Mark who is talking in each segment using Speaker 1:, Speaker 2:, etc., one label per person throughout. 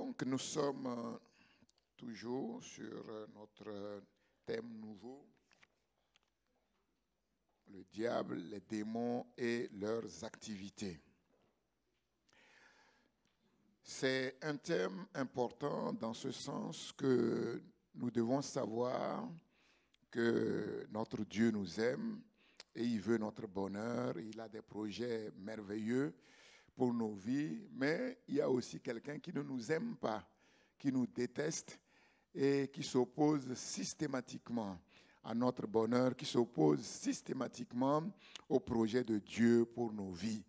Speaker 1: Donc, nous sommes toujours sur notre thème nouveau, le diable, les démons et leurs activités. C'est un thème important dans ce sens que nous devons savoir que notre Dieu nous aime et il veut notre bonheur. Il a des projets merveilleux pour nos vies, mais il y a aussi quelqu'un qui ne nous aime pas, qui nous déteste et qui s'oppose systématiquement à notre bonheur, qui s'oppose systématiquement au projet de Dieu pour nos vies.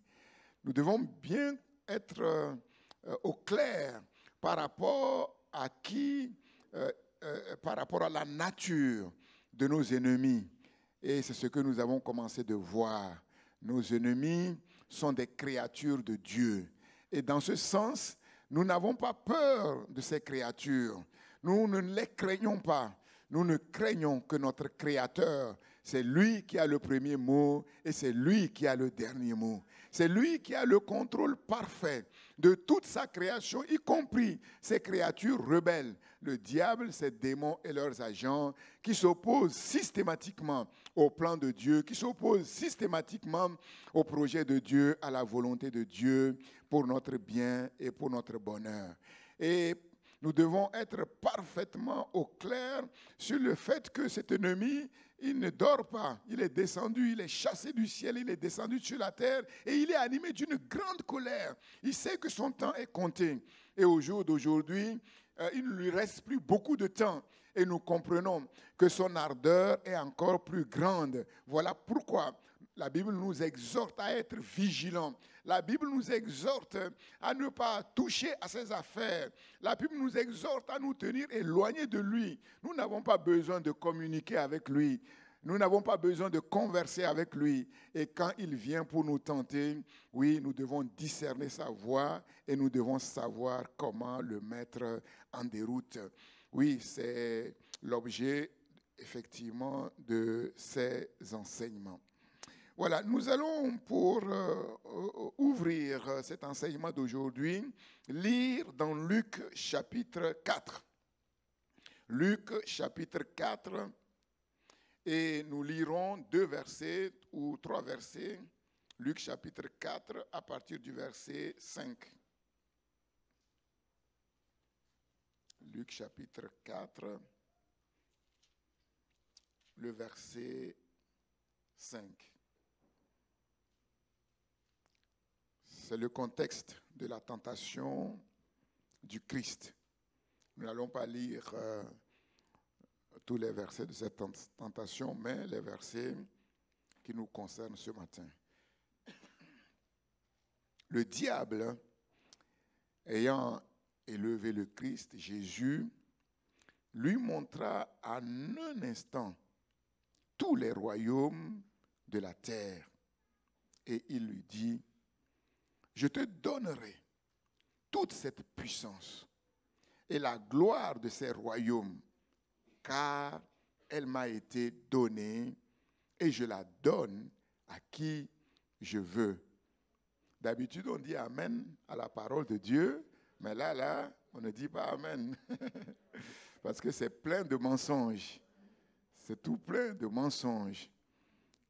Speaker 1: Nous devons bien être au clair par rapport à par rapport à la nature de nos ennemis. Et c'est ce que nous avons commencé de voir. Nos ennemis sont des créatures de Dieu. Et dans ce sens, nous n'avons pas peur de ces créatures. Nous ne les craignons pas. Nous ne craignons que notre Créateur. C'est lui qui a le premier mot et c'est lui qui a le dernier mot. C'est lui qui a le contrôle parfait de toute sa création, y compris ces créatures rebelles. Le diable, ses démons et leurs agents qui s'opposent systématiquement au plan de Dieu, qui s'opposent systématiquement au projet de Dieu, à la volonté de Dieu pour notre bien et pour notre bonheur. Et nous devons être parfaitement au clair sur le fait que cet ennemi, il ne dort pas. Il est descendu, il est chassé du ciel, il est descendu sur la terre et il est animé d'une grande colère. Il sait que son temps est compté. Et au jour d'aujourd'hui, il ne lui reste plus beaucoup de temps. Et nous comprenons que son ardeur est encore plus grande. Voilà pourquoi la Bible nous exhorte à être vigilants. La Bible nous exhorte à ne pas toucher à ses affaires. La Bible nous exhorte à nous tenir éloignés de lui. Nous n'avons pas besoin de communiquer avec lui. Nous n'avons pas besoin de converser avec lui. Et quand il vient pour nous tenter, oui, nous devons discerner sa voix et nous devons savoir comment le mettre en déroute. Oui, c'est l'objet, effectivement, de ces enseignements. Voilà, nous allons, pour ouvrir cet enseignement d'aujourd'hui, lire dans Luc chapitre 4. Luc chapitre 4, et nous lirons 2 versets ou 3 versets. Luc chapitre 4 à partir du verset 5. Luc chapitre 4, le verset 5. C'est le contexte de la tentation du Christ. Nous n'allons pas lire tous les versets de cette tentation, mais les versets qui nous concernent ce matin. Le diable, ayant élevé le Christ, Jésus, lui montra en un instant tous les royaumes de la terre. Et il lui dit, je te donnerai toute cette puissance et la gloire de ces royaumes, car elle m'a été donnée et je la donne à qui je veux. D'habitude, on dit Amen à la parole de Dieu, mais là, on ne dit pas Amen. Parce que c'est plein de mensonges. C'est tout plein de mensonges.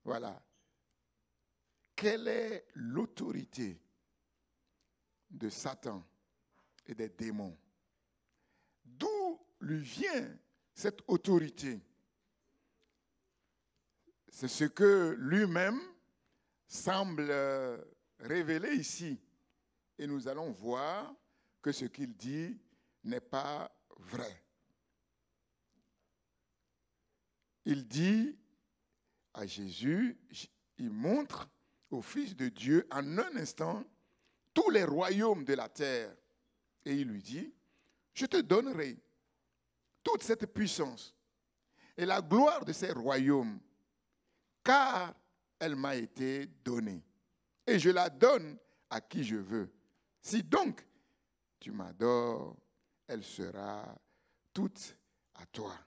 Speaker 1: Voilà. Quelle est l'autorité de Satan et des démons? D'où lui vient cette autorité? C'est ce que lui-même semble révéler ici. Et nous allons voir que ce qu'il dit n'est pas vrai. Il dit à Jésus, il montre au Fils de Dieu en un instant tous les royaumes de la terre. Et il lui dit, je te donnerai toute cette puissance et la gloire de ces royaumes, car elle m'a été donnée. Et je la donne à qui je veux. Si donc tu m'adores, elle sera toute à toi.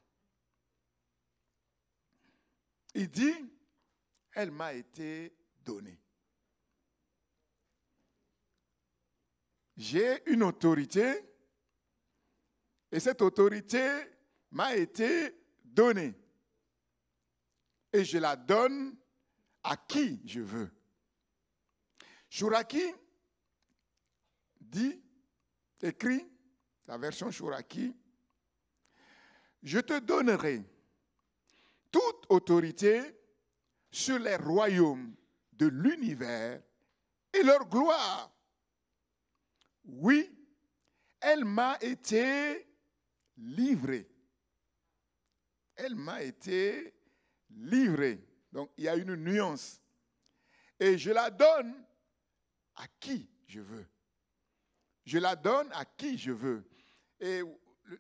Speaker 1: Il dit, elle m'a été donnée. J'ai une autorité Et cette autorité m'a été donnée. Et je la donne à qui je veux. Chouraki dit, écrit, la version Chouraki, je te donnerai toute autorité sur les royaumes de l'univers et leur gloire. Oui, elle m'a été livrée. Elle m'a été livrée. Donc, il y a une nuance. Et je la donne à qui je veux. Je la donne à qui je veux. Et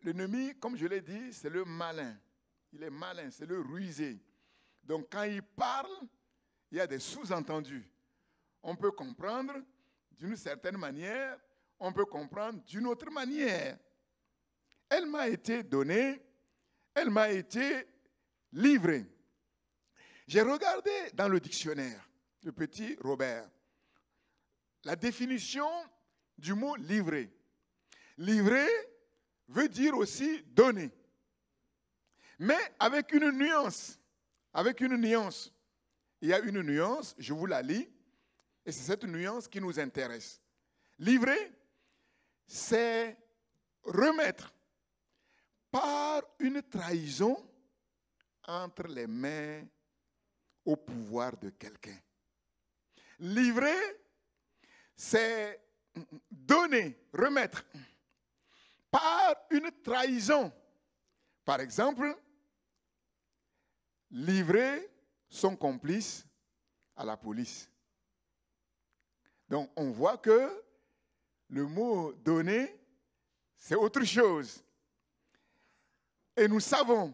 Speaker 1: l'ennemi, comme je l'ai dit, c'est le malin. Il est malin, c'est le rusé. Donc, quand il parle, il y a des sous-entendus. On peut comprendre d'une certaine manière, on peut comprendre d'une autre manière. Elle m'a été donnée, elle m'a été livrée. J'ai regardé dans le dictionnaire, le petit Robert, la définition du mot livrer. Livrer veut dire aussi donner. Mais avec une nuance. Avec une nuance. Il y a une nuance, je vous la lis, et c'est cette nuance qui nous intéresse. Livrer, c'est remettre par une trahison entre les mains au pouvoir de quelqu'un. Livrer, c'est donner, remettre par une trahison. Par exemple, livrer son complice à la police. Donc, on voit que le mot donner, c'est autre chose. Et nous savons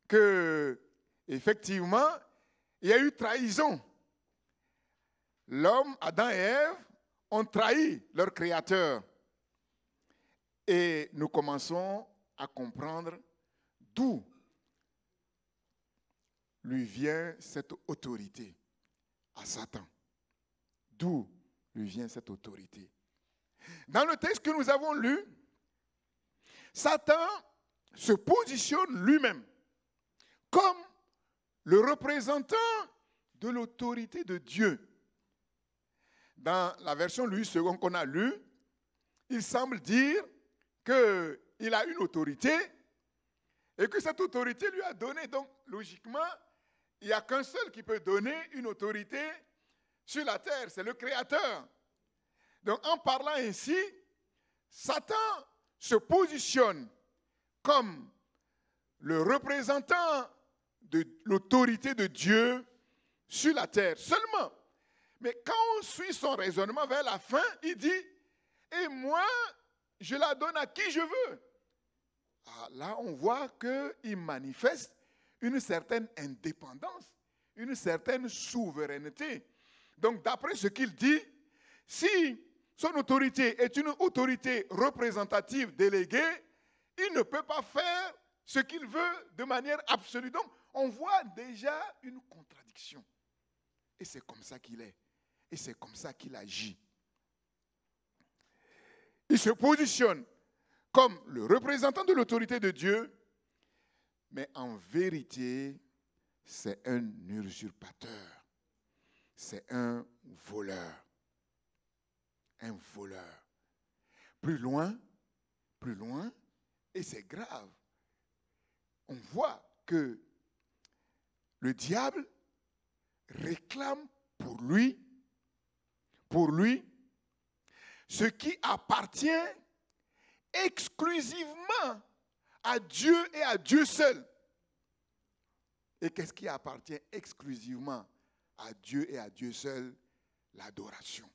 Speaker 1: que, effectivement, il y a eu trahison. L'homme, Adam et Ève, ont trahi leur Créateur. Et nous commençons à comprendre d'où lui vient cette autorité à Satan. D'où lui vient cette autorité. Dans le texte que nous avons lu, Satan se positionne lui-même comme le représentant de l'autorité de Dieu. Dans la version Louis II qu'on a lue, il semble dire qu'il a une autorité et que cette autorité lui a donné. Donc, logiquement, il n'y a qu'un seul qui peut donner une autorité sur la terre, c'est le Créateur. Donc, en parlant ainsi, Satan se positionne comme le représentant de l'autorité de Dieu sur la terre. Seulement, mais quand on suit son raisonnement vers la fin, il dit, et moi, je la donne à qui je veux. Ah, là, on voit qu'il manifeste une certaine indépendance, une certaine souveraineté. Donc, d'après ce qu'il dit, si son autorité est une autorité représentative déléguée, il ne peut pas faire ce qu'il veut de manière absolue. Donc, on voit déjà une contradiction. Et c'est comme ça qu'il est. Et c'est comme ça qu'il agit. Il se positionne comme le représentant de l'autorité de Dieu, mais en vérité, c'est un usurpateur. C'est un voleur. Un voleur. Plus loin, et c'est grave. On voit que le diable réclame pour lui, ce qui appartient exclusivement à Dieu et à Dieu seul. Et qu'est-ce qui appartient exclusivement à Dieu et à Dieu seul? L'adoration.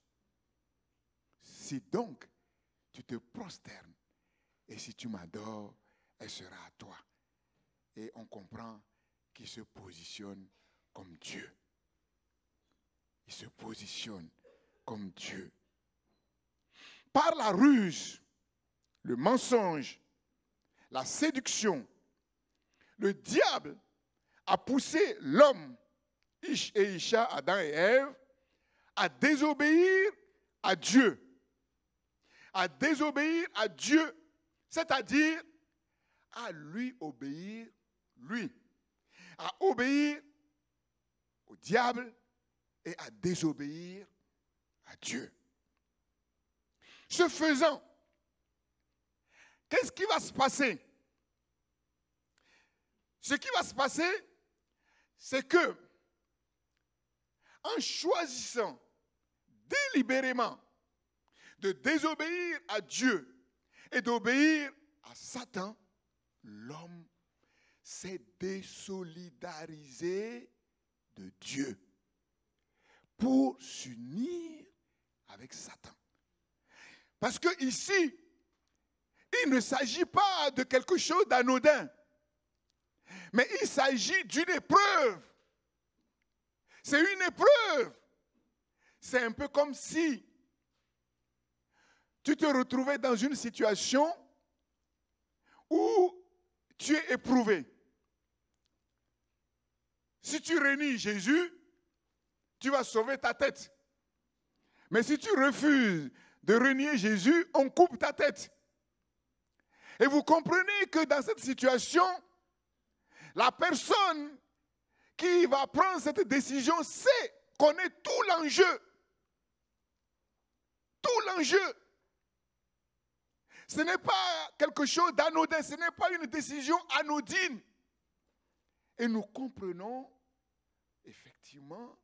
Speaker 1: Si donc tu te prosternes et si tu m'adores, elle sera à toi. Et on comprend qu'il se positionne comme Dieu. Il se positionne comme Dieu. Par la ruse, le mensonge, la séduction, le diable a poussé l'homme, Ish et Isha, Adam et Ève, à désobéir à Dieu. À désobéir à Dieu, c'est-à-dire à lui obéir, lui, à obéir au diable et à désobéir à Dieu. Ce faisant, qu'est-ce qui va se passer? Ce qui va se passer, c'est que, en choisissant délibérément de désobéir à Dieu et d'obéir à Satan, l'homme s'est désolidarisé de Dieu pour s'unir avec Satan. Parce que ici, il ne s'agit pas de quelque chose d'anodin, mais il s'agit d'une épreuve. C'est une épreuve. C'est un peu comme si tu te retrouvais dans une situation où tu es éprouvé. Si tu renies Jésus, tu vas sauver ta tête. Mais si tu refuses de renier Jésus, on coupe ta tête. Et vous comprenez que dans cette situation, la personne qui va prendre cette décision sait, connaît tout l'enjeu. Tout l'enjeu. Ce n'est pas quelque chose d'anodin, ce n'est pas une décision anodine. Et nous comprenons effectivement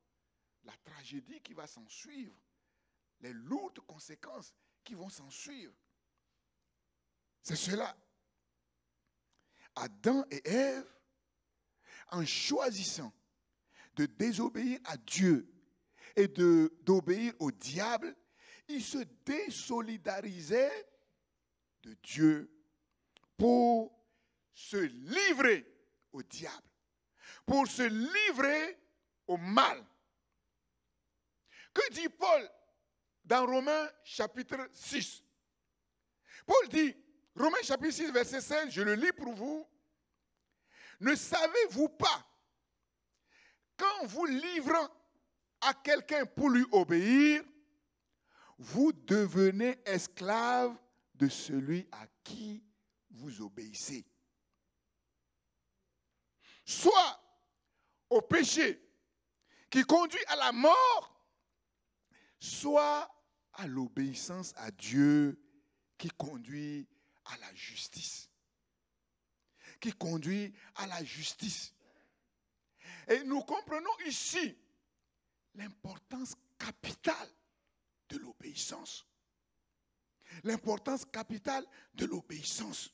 Speaker 1: la tragédie qui va s'en suivre, les lourdes conséquences qui vont s'en suivre. C'est cela. Adam et Ève, en choisissant de désobéir à Dieu et d'obéir au diable, ils se désolidarisaient de Dieu pour se livrer au diable, pour se livrer au mal. Que dit Paul dans Romains chapitre 6? Paul dit, Romains chapitre 6, verset 16, je le lis pour vous. Ne savez-vous pas qu'en vous livrant à quelqu'un pour lui obéir, vous devenez esclave de celui à qui vous obéissez? Soit au péché qui conduit à la mort, soit à l'obéissance à Dieu qui conduit à la justice. Qui conduit à la justice. Et nous comprenons ici l'importance capitale de l'obéissance. L'importance capitale de l'obéissance.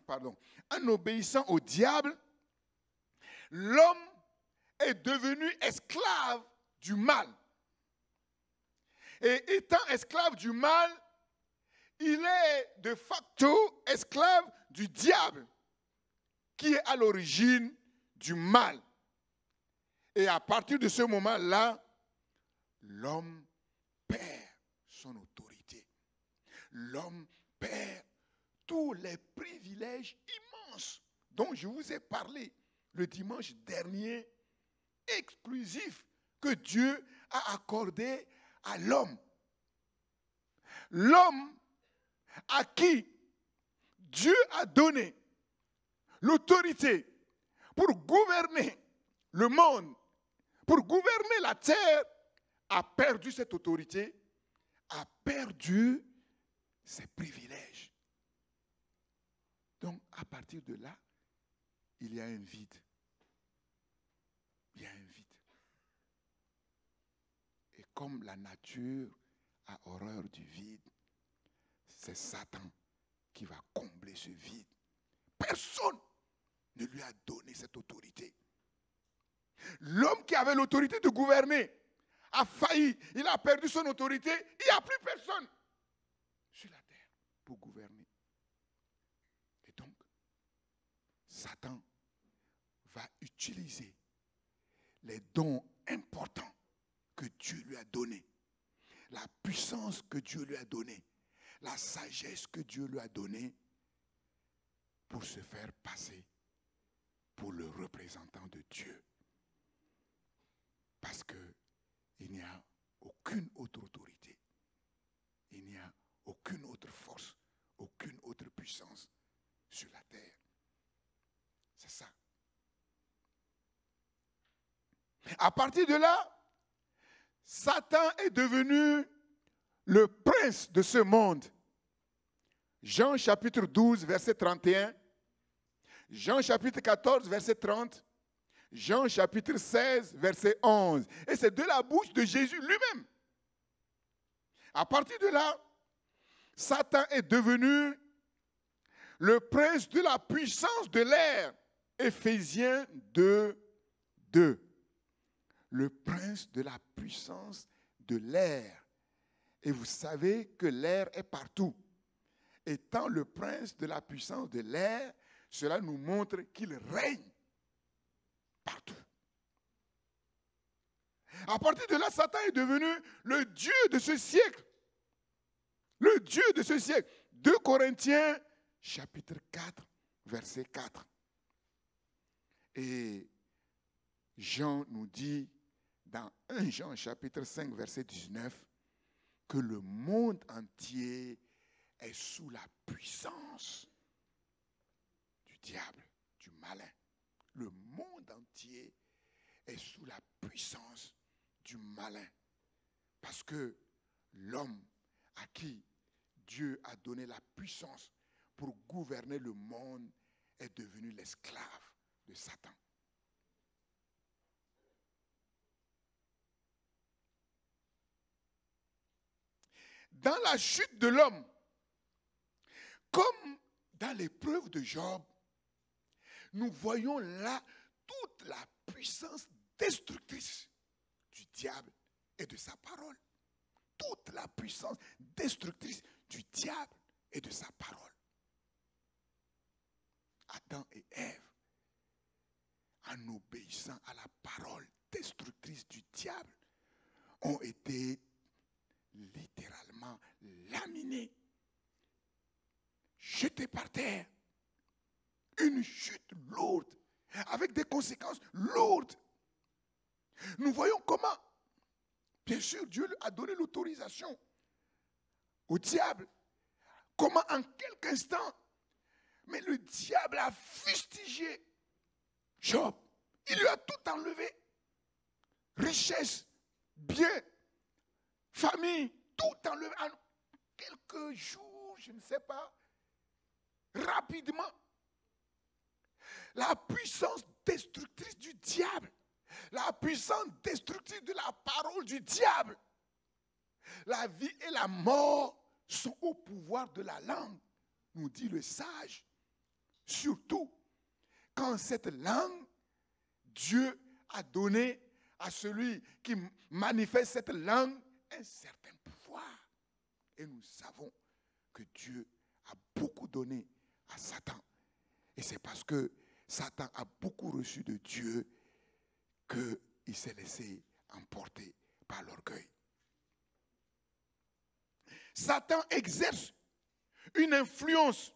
Speaker 1: Pardon. En obéissant au diable, l'homme est devenu esclave du mal. Et étant esclave du mal, il est de facto esclave du diable, qui est à l'origine du mal. Et à partir de ce moment-là, l'homme perd son autorité. L'homme perd tous les privilèges immenses dont je vous ai parlé le dimanche dernier, exclusifs que Dieu a accordés à l'homme. L'homme à qui Dieu a donné l'autorité pour gouverner le monde, pour gouverner la terre, a perdu cette autorité, a perdu ses privilèges. Donc, à partir de là, il y a un vide. Il y a un vide. Et comme la nature a horreur du vide, c'est Satan qui va combler ce vide. Personne ne lui a donné cette autorité. L'homme qui avait l'autorité de gouverner a failli, il a perdu son autorité, il n'y a plus personne sur la terre pour gouverner. Et donc, Satan va utiliser les dons importants que Dieu lui a donnés, la puissance que Dieu lui a donnée, la sagesse que Dieu lui a donnée pour se faire passer pour le représentant de Dieu. Parce qu'il n'y a aucune autre autorité, il n'y a aucune autre force, aucune autre puissance À partir de là, Satan est devenu le prince de ce monde. Jean chapitre 12, verset 31. Jean chapitre 14, verset 30. Jean chapitre 16, verset 11. Et c'est de la bouche de Jésus lui-même. À partir de là, Satan est devenu le prince de la puissance de l'air. Éphésiens 2, 2. Le prince de la puissance de l'air. Et vous savez que l'air est partout. Étant le prince de la puissance de l'air, cela nous montre qu'il règne partout. À partir de là, Satan est devenu le Dieu de ce siècle. Le Dieu de ce siècle. 2 Corinthiens, chapitre 4, verset 4. Et Jean nous dit, dans 1 Jean, chapitre 5, verset 19, que le monde entier est sous la puissance du diable, du malin. Le monde entier est sous la puissance du malin. Parce que l'homme à qui Dieu a donné la puissance pour gouverner le monde est devenu l'esclave de Satan. Dans la chute de l'homme, comme dans l'épreuve de Job, nous voyons là toute la puissance destructrice du diable et de sa parole. Toute la puissance destructrice du diable et de sa parole. Adam et Ève, en obéissant à la parole destructrice du diable, ont été littéralement laminés, jetés par terre. Une chute lourde, avec des conséquences lourdes. Nous voyons comment, bien sûr, Dieu a donné l'autorisation au diable. Comment en quelques instants, mais le diable a fustigé Job. Il lui a tout enlevé. Richesse, bien, famille, tout enlevé. En quelques jours, je ne sais pas, rapidement. La puissance destructrice du diable, la puissance destructrice de la parole du diable. La vie et la mort sont au pouvoir de la langue, nous dit le sage. Surtout quand cette langue, Dieu a donné à celui qui manifeste cette langue un certain pouvoir. Et nous savons que Dieu a beaucoup donné à Satan. Et c'est parce que Satan a beaucoup reçu de Dieu qu'il s'est laissé emporter par l'orgueil. Satan exerce une influence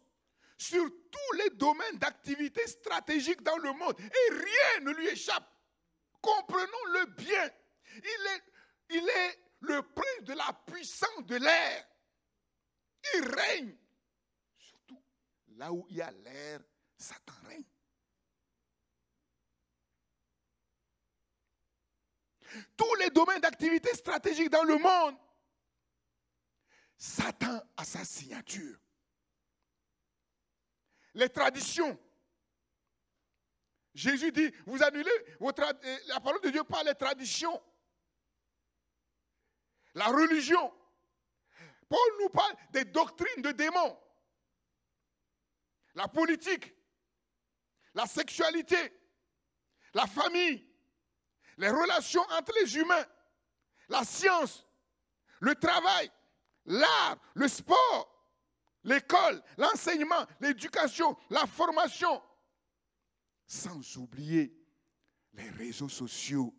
Speaker 1: sur tous les domaines d'activité stratégique dans le monde et rien ne lui échappe. Comprenons-le bien. Il est le prince de la puissance de l'air. Il règne. Surtout là où il y a l'air, Satan règne. Tous les domaines d'activité stratégique dans le monde, Satan a sa signature. Les traditions. Jésus dit, vous annulez la parole de Dieu par les traditions. La religion. Paul nous parle des doctrines de démons. La politique, la sexualité, la famille, les relations entre les humains, la science, le travail, l'art, le sport, l'école, l'enseignement, l'éducation, la formation, sans oublier les réseaux sociaux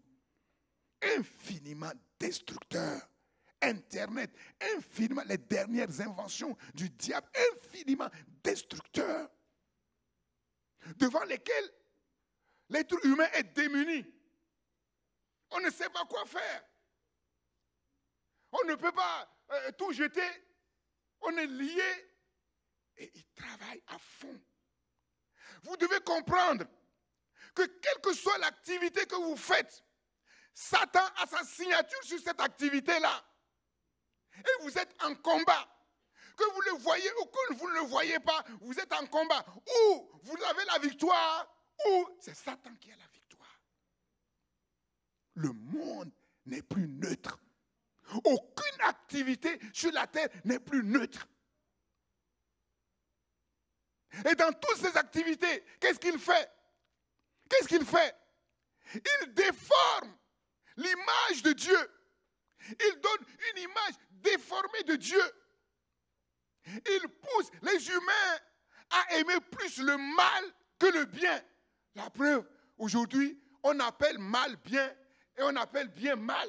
Speaker 1: infiniment destructeurs, Internet, infiniment, les dernières inventions du diable, infiniment destructeurs, devant lesquels l'être humain est démuni. On ne sait pas quoi faire. On ne peut pas tout jeter. On est lié et il travaille à fond. Vous devez comprendre que quelle que soit l'activité que vous faites, Satan a sa signature sur cette activité-là. Et vous êtes en combat. Que vous le voyez ou que vous ne le voyez pas, vous êtes en combat. Ou vous avez la victoire, ou c'est Satan qui a la victoire. Le monde n'est plus neutre. Aucune activité sur la terre n'est plus neutre. Et dans toutes ces activités, qu'est-ce qu'il fait? Qu'est-ce qu'il fait? Il déforme l'image de Dieu. Il donne une image déformée de Dieu. Il pousse les humains à aimer plus le mal que le bien. La preuve, aujourd'hui, on appelle mal bien et on appelle bien mal.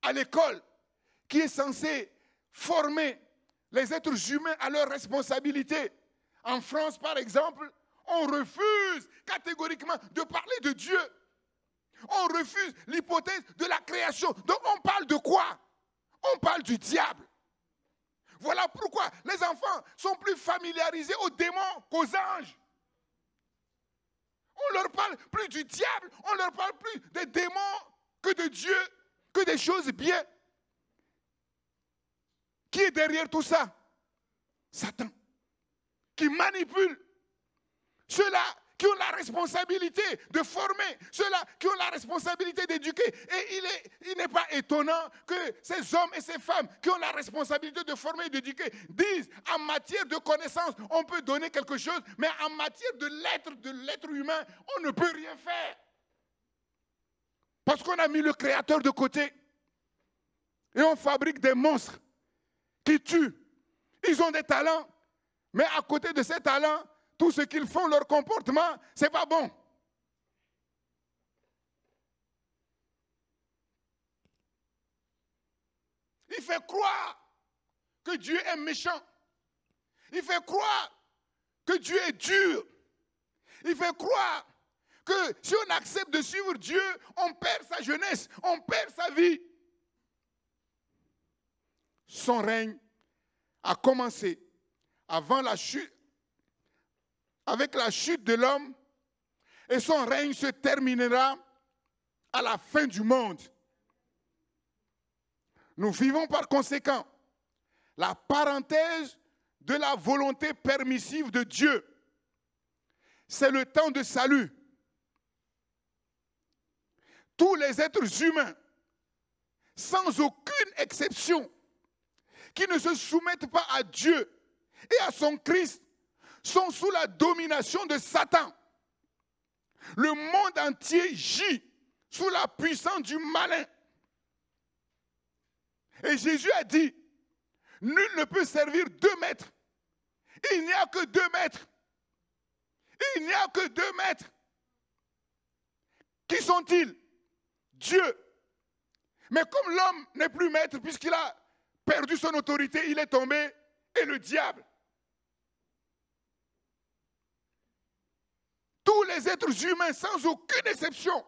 Speaker 1: À l'école, qui est censée former les êtres humains à leurs responsabilités. En France, par exemple, on refuse catégoriquement de parler de Dieu. On refuse l'hypothèse de la création. Donc on parle de quoi? On parle du diable. Voilà pourquoi les enfants sont plus familiarisés aux démons qu'aux anges. On ne leur parle plus du diable, on ne leur parle plus des démons que de Dieu, que des choses bien. Qui est derrière tout ça? Satan. Qui manipule ceux-là qui ont la responsabilité de former, ceux-là qui ont la responsabilité d'éduquer. Et il n'est pas étonnant que ces hommes et ces femmes qui ont la responsabilité de former et d'éduquer disent en matière de connaissance, on peut donner quelque chose, mais en matière de l'être humain, on ne peut rien faire. Parce qu'on a mis le Créateur de côté. Et on fabrique des monstres qui tuent. Ils ont des talents, mais à côté de ces talents, tout ce qu'ils font, leur comportement, ce n'est pas bon. Il fait croire que Dieu est méchant. Il fait croire que Dieu est dur. Il fait croire que si on accepte de suivre Dieu, on perd sa jeunesse, on perd sa vie. Son règne a commencé avant la chute, avec la chute de l'homme, et son règne se terminera à la fin du monde. Nous vivons par conséquent la parenthèse de la volonté permissive de Dieu. C'est le temps de salut. Tous les êtres humains, sans aucune exception, qui ne se soumettent pas à Dieu et à son Christ, sont sous la domination de Satan. Le monde entier gît sous la puissance du malin. Et Jésus a dit, nul ne peut servir 2 maîtres. Il n'y a que 2 maîtres. Il n'y a que 2 maîtres. Qui sont-ils? Dieu. Mais comme l'homme n'est plus maître, puisqu'il a perdu son autorité, il est tombé, et le diable. Tous les êtres humains, sans aucune exception,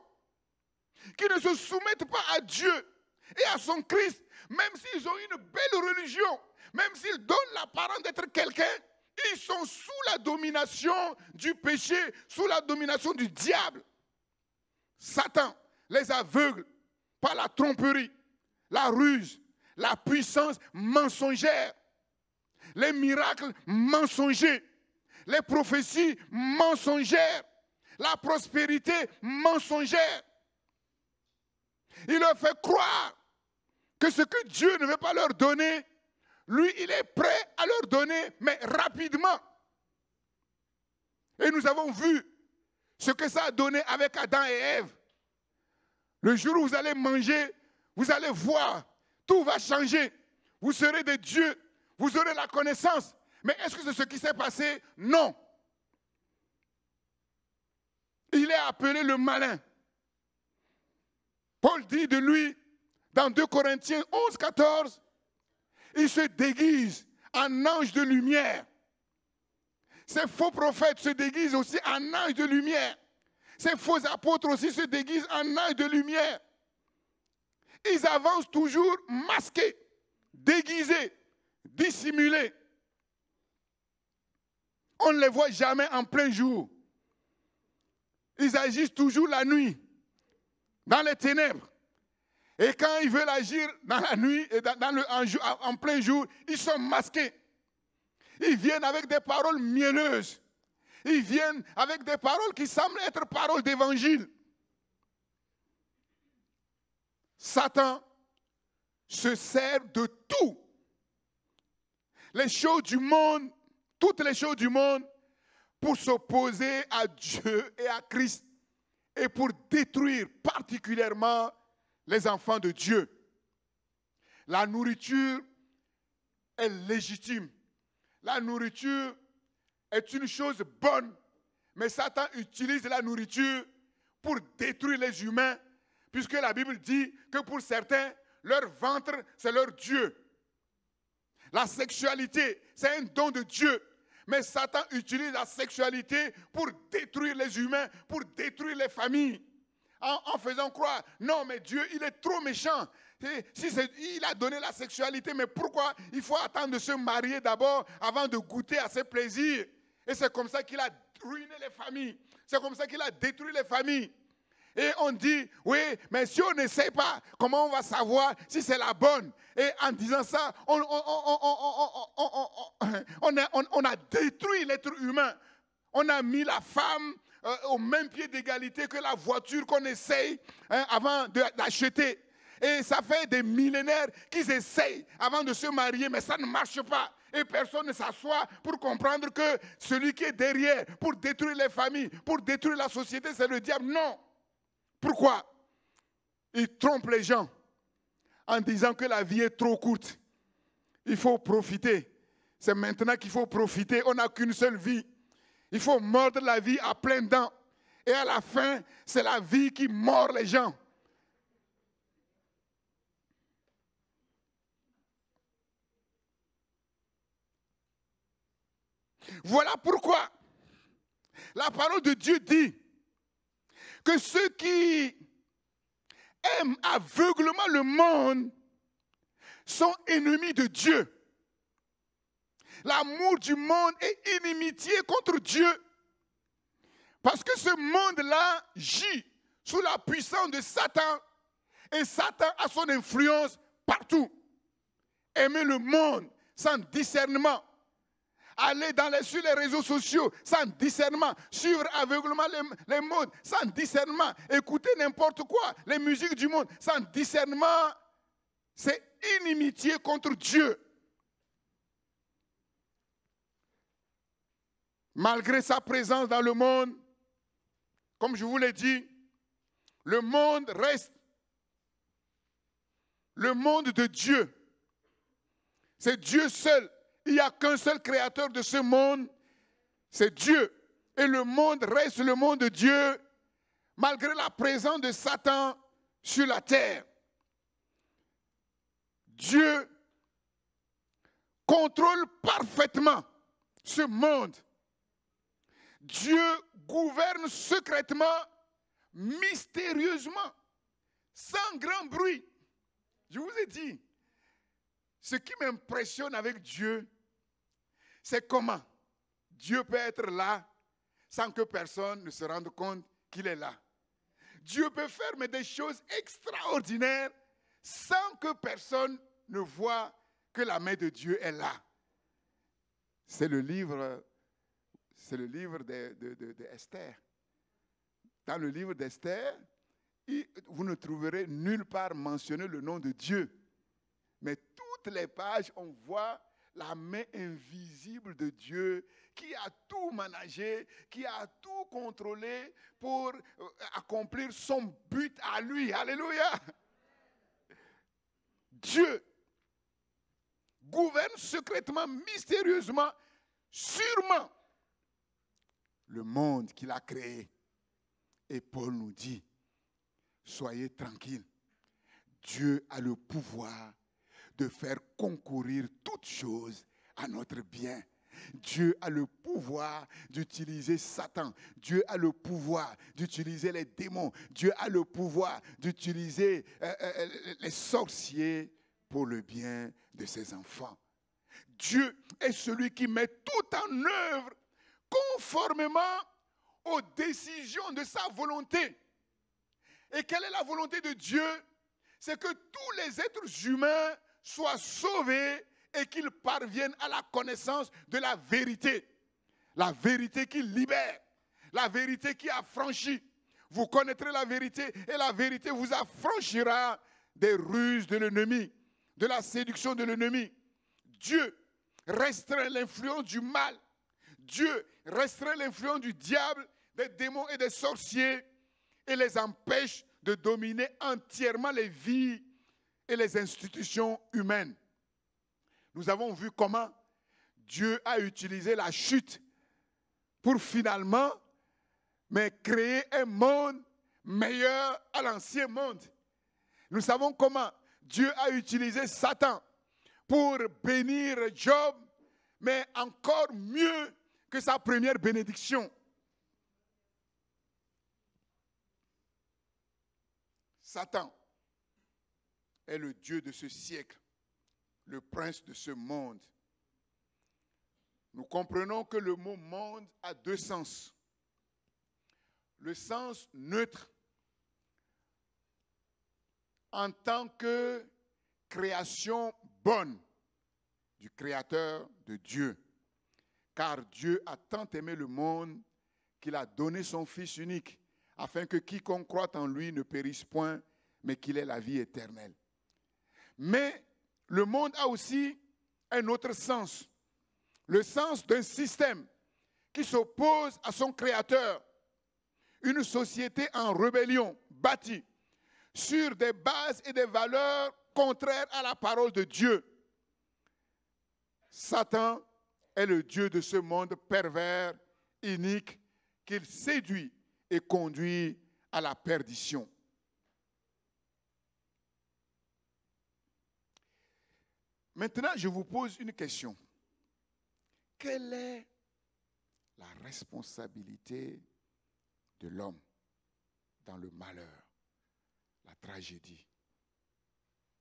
Speaker 1: qui ne se soumettent pas à Dieu et à son Christ, même s'ils ont une belle religion, même s'ils donnent l'apparence d'être quelqu'un, ils sont sous la domination du péché, sous la domination du diable. Satan les aveugle par la tromperie, la ruse, la puissance mensongère, les miracles mensongers, les prophéties mensongères, la prospérité mensongère. Il leur fait croire que ce que Dieu ne veut pas leur donner, lui, il est prêt à leur donner, mais rapidement. Et nous avons vu ce que ça a donné avec Adam et Ève. Le jour où vous allez manger, vous allez voir, tout va changer. Vous serez des dieux, vous aurez la connaissance. Mais est-ce que c'est ce qui s'est passé? Non. Il est appelé le malin. Paul dit de lui, dans 2 Corinthiens 11, 14, il se déguise en ange de lumière. Ces faux prophètes se déguisent aussi en ange de lumière. Ces faux apôtres aussi se déguisent en ange de lumière. Ils avancent toujours masqués, déguisés, dissimulés. On ne les voit jamais en plein jour. Ils agissent toujours la nuit. dans les ténèbres. Et quand ils veulent agir dans la nuit et en plein jour, ils sont masqués. Ils viennent avec des paroles mielleuses. Ils viennent avec des paroles qui semblent être paroles d'évangile. Satan se sert de tout. Les choses du monde, toutes les choses du monde, pour s'opposer à Dieu et à Christ et pour détruire particulièrement les enfants de Dieu. La nourriture est légitime. La nourriture est une chose bonne, mais Satan utilise la nourriture pour détruire les humains, puisque la Bible dit que pour certains, leur ventre, c'est leur Dieu. La sexualité, c'est un don de Dieu. Mais Satan utilise la sexualité pour détruire les humains, pour détruire les familles. En faisant croire, non mais Dieu, il est trop méchant. Il a donné la sexualité, mais pourquoi il faut attendre de se marier d'abord avant de goûter à ses plaisirs? Et c'est comme ça qu'il a ruiné les familles. C'est comme ça qu'il a détruit les familles. Et on dit, oui, mais si on ne sait pas, comment on va savoir si c'est la bonne? Et en disant ça, on a détruit l'être humain. On a mis la femme au même pied d'égalité que la voiture qu'on essaye avant d'acheter. Et ça fait des millénaires qu'ils essayent avant de se marier, mais ça ne marche pas. Et personne ne s'assoit pour comprendre que celui qui est derrière, pour détruire les familles, pour détruire la société, c'est le diable. Non. Pourquoi? Il trompe les gens en disant que la vie est trop courte. Il faut profiter. C'est maintenant qu'il faut profiter. On n'a qu'une seule vie. Il faut mordre la vie à pleines dents. Et à la fin, c'est la vie qui mord les gens. Voilà pourquoi la parole de Dieu dit que ceux qui aiment aveuglement le monde sont ennemis de Dieu. L'amour du monde est inimitié contre Dieu. Parce que ce monde-là gît sous la puissance de Satan. Et Satan a son influence partout. Aimer le monde sans discernement. Aller sur les réseaux sociaux sans discernement. Suivre aveuglement les modes sans discernement. Écouter n'importe quoi, les musiques du monde sans discernement. C'est inimitié contre Dieu. Malgré sa présence dans le monde, comme je vous l'ai dit, le monde reste le monde de Dieu. C'est Dieu seul. Il n'y a qu'un seul créateur de ce monde, c'est Dieu. Et le monde reste le monde de Dieu, malgré la présence de Satan sur la terre. Dieu contrôle parfaitement ce monde. Dieu gouverne secrètement, mystérieusement, sans grand bruit. Je vous ai dit, ce qui m'impressionne avec Dieu, c'est comment Dieu peut être là sans que personne ne se rende compte qu'il est là. Dieu peut faire mais des choses extraordinaires sans que personne ne voie que la main de Dieu est là. C'est le livre d'Esther. Dans le livre d'Esther, vous ne trouverez nulle part mentionné le nom de Dieu. Mais toutes les pages, on voit la main invisible de Dieu qui a tout managé, qui a tout contrôlé pour accomplir son but à lui. Alléluia! Dieu gouverne secrètement, mystérieusement, sûrement le monde qu'il a créé. Et Paul nous dit, soyez tranquilles, Dieu a le pouvoir de faire concourir toutes choses à notre bien. Dieu a le pouvoir d'utiliser Satan. Dieu a le pouvoir d'utiliser les démons. Dieu a le pouvoir d'utiliser les sorciers pour le bien de ses enfants. Dieu est celui qui met tout en œuvre conformément aux décisions de sa volonté. Et quelle est la volonté de Dieu? C'est que tous les êtres humains soient sauvés et qu'ils parviennent à la connaissance de la vérité. La vérité qui libère, la vérité qui affranchit. Vous connaîtrez la vérité et la vérité vous affranchira des ruses de l'ennemi, de la séduction de l'ennemi. Dieu restreint l'influence du mal. Dieu restreint l'influence du diable, des démons et des sorciers et les empêche de dominer entièrement les vies et les institutions humaines. Nous avons vu comment Dieu a utilisé la chute pour finalement créer un monde meilleur à l'ancien monde. Nous savons comment Dieu a utilisé Satan pour bénir Job, mais encore mieux que sa première bénédiction. Satan est le Dieu de ce siècle, le prince de ce monde. Nous comprenons que le mot monde a deux sens. Le sens neutre en tant que création bonne du Créateur de Dieu. Car Dieu a tant aimé le monde qu'il a donné son Fils unique, afin que quiconque croit en lui ne périsse point, mais qu'il ait la vie éternelle. Mais le monde a aussi un autre sens, le sens d'un système qui s'oppose à son Créateur, une société en rébellion, bâtie sur des bases et des valeurs contraires à la parole de Dieu. Satan est le Dieu de ce monde pervers, inique, qu'il séduit et conduit à la perdition. Maintenant, je vous pose une question. Quelle est la responsabilité de l'homme dans le malheur, la tragédie,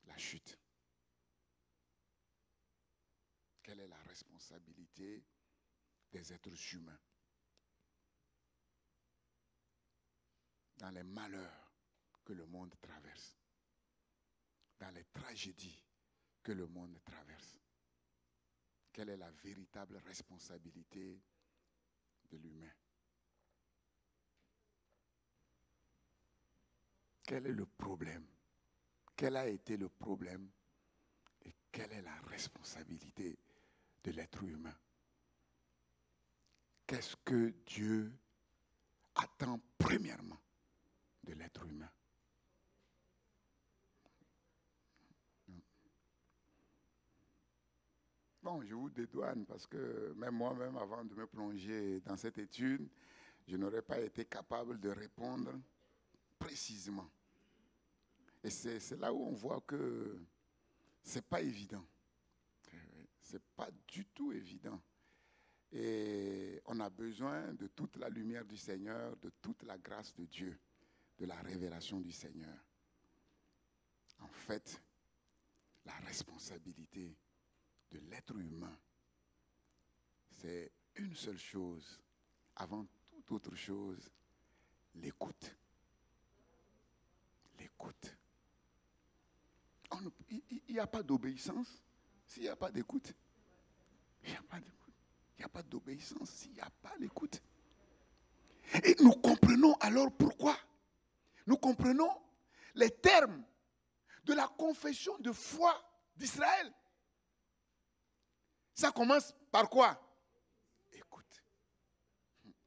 Speaker 1: la chute? Quelle est la responsabilité des êtres humains dans les malheurs que le monde traverse, dans les tragédies que le monde traverse? Quelle est la véritable responsabilité de l'humain? Quel est le problème? Quel a été le problème? Et quelle est la responsabilité de l'être humain? Qu'est-ce que Dieu attend premièrement de l'être humain? Bon, je vous dédouane parce que même moi-même, avant de me plonger dans cette étude, je n'aurais pas été capable de répondre précisément. Et c'est là où on voit que ce n'est pas évident. Ce n'est pas du tout évident. Et on a besoin de toute la lumière du Seigneur, de toute la grâce de Dieu, de la révélation du Seigneur. En fait, la responsabilité de l'être humain, c'est une seule chose, avant toute autre chose, l'écoute. L'écoute. Il n'y a pas d'obéissance s'il n'y a pas d'écoute. Il n'y a pas d'écoute. Il n'y a pas d'obéissance s'il n'y a pas d'écoute. Et nous comprenons alors pourquoi. Nous comprenons les termes de la confession de foi d'Israël. Ça commence par quoi? Écoute,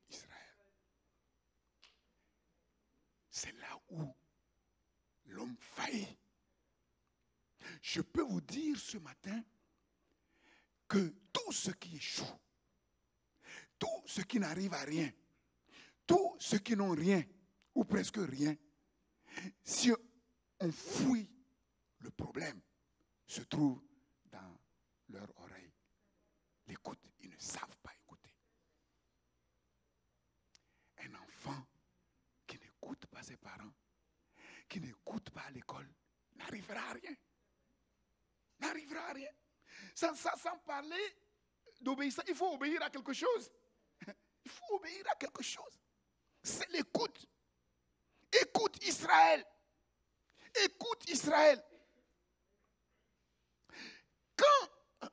Speaker 1: Israël. C'est là où l'homme faillit. Je peux vous dire ce matin que tout ce qui échoue, tout ce qui n'arrive à rien, tous ceux qui n'ont rien, ou presque rien, si on fouille le problème, se trouve dans leur oreille. L'écoute, ils ne savent pas écouter. Un enfant qui n'écoute pas ses parents, qui n'écoute pas à l'école, n'arrivera à rien. N'arrivera à rien. Sans parler d'obéissance, il faut obéir à quelque chose. Il faut obéir à quelque chose. C'est l'écoute. Écoute Israël. Écoute Israël.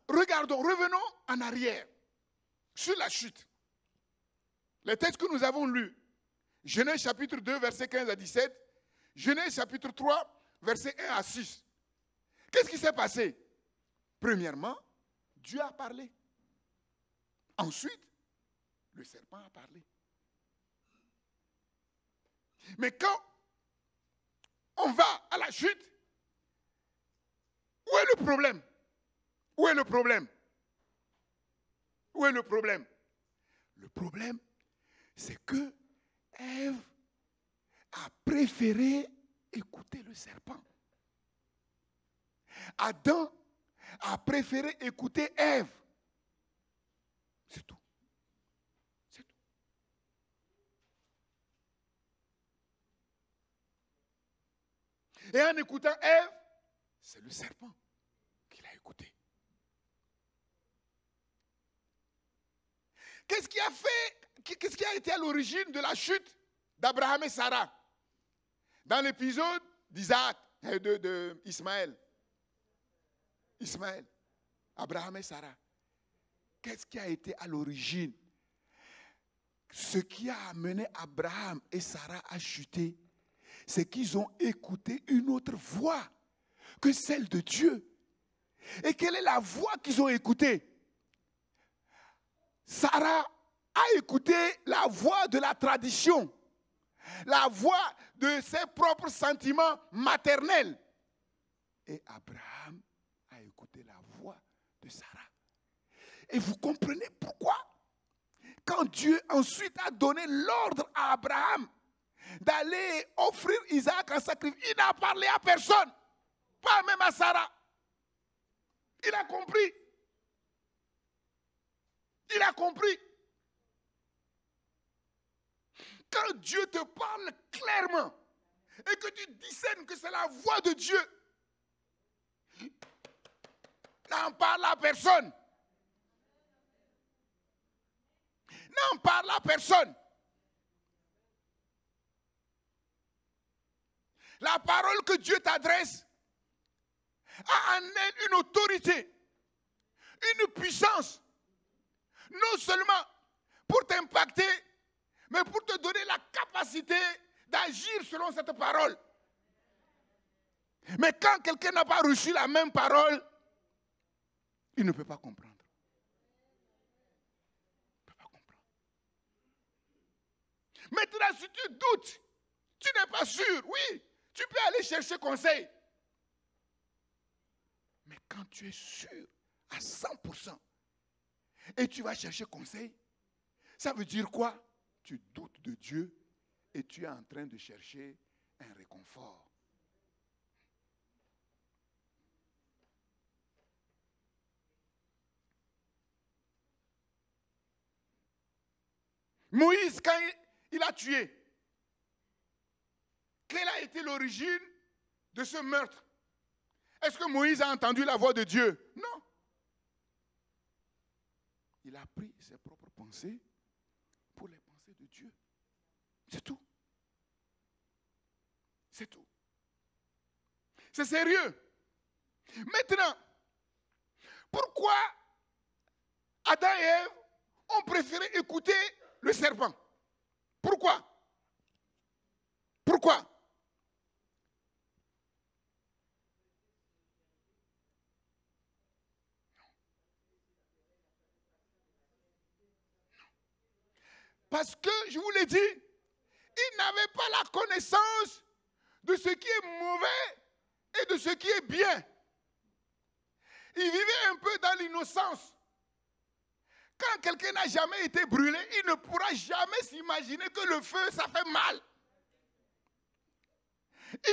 Speaker 1: Revenons en arrière sur la chute. Les textes que nous avons lus, Genèse chapitre 2, versets 15 à 17, Genèse chapitre 3, versets 1 à 6. Qu'est-ce qui s'est passé? Premièrement, Dieu a parlé. Ensuite, le serpent a parlé. Mais quand on va à la chute, où est le problème? Où est le problème? Où est le problème? Le problème, c'est que Ève a préféré écouter le serpent. Adam a préféré écouter Ève. C'est tout. C'est tout. Et en écoutant Ève, c'est le serpent qu'il a écouté. Qu'est-ce qui a été à l'origine de la chute d'Abraham et Sarah? Dans l'épisode d'Isaac et de Ismaël. Ismaël, Abraham et Sarah. Qu'est-ce qui a été à l'origine? Ce qui a amené Abraham et Sarah à chuter, c'est qu'ils ont écouté une autre voix que celle de Dieu. Et quelle est la voix qu'ils ont écoutée? Sarah a écouté la voix de la tradition, la voix de ses propres sentiments maternels. Et Abraham a écouté la voix de Sarah. Et vous comprenez pourquoi? Quand Dieu ensuite a donné l'ordre à Abraham d'aller offrir Isaac en sacrifice, il n'a parlé à personne, pas même à Sarah. Il a compris. Il a compris. Quand Dieu te parle clairement et que tu discernes que c'est la voix de Dieu, n'en parle à personne. N'en parle à personne. La parole que Dieu t'adresse a en elle une autorité, une puissance, non seulement pour t'impacter, mais pour te donner la capacité d'agir selon cette parole. Mais quand quelqu'un n'a pas reçu la même parole, il ne peut pas comprendre. Il ne peut pas comprendre. Maintenant, si tu doutes, tu n'es pas sûr, oui, tu peux aller chercher conseil. Mais quand tu es sûr à 100% et tu vas chercher conseil, ça veut dire quoi? Tu doutes de Dieu et tu es en train de chercher un réconfort. Moïse, quand il a tué, quelle a été l'origine de ce meurtre? Est-ce que Moïse a entendu la voix de Dieu? Non. Il a pris ses propres pensées pour les pensées de Dieu. C'est tout. C'est tout. C'est sérieux. Maintenant, pourquoi Adam et Ève ont préféré écouter le serpent? Pourquoi? Pourquoi? Parce que, je vous l'ai dit, ils n'avaient pas la connaissance de ce qui est mauvais et de ce qui est bien. Ils vivaient un peu dans l'innocence. Quand quelqu'un n'a jamais été brûlé, il ne pourra jamais s'imaginer que le feu, ça fait mal.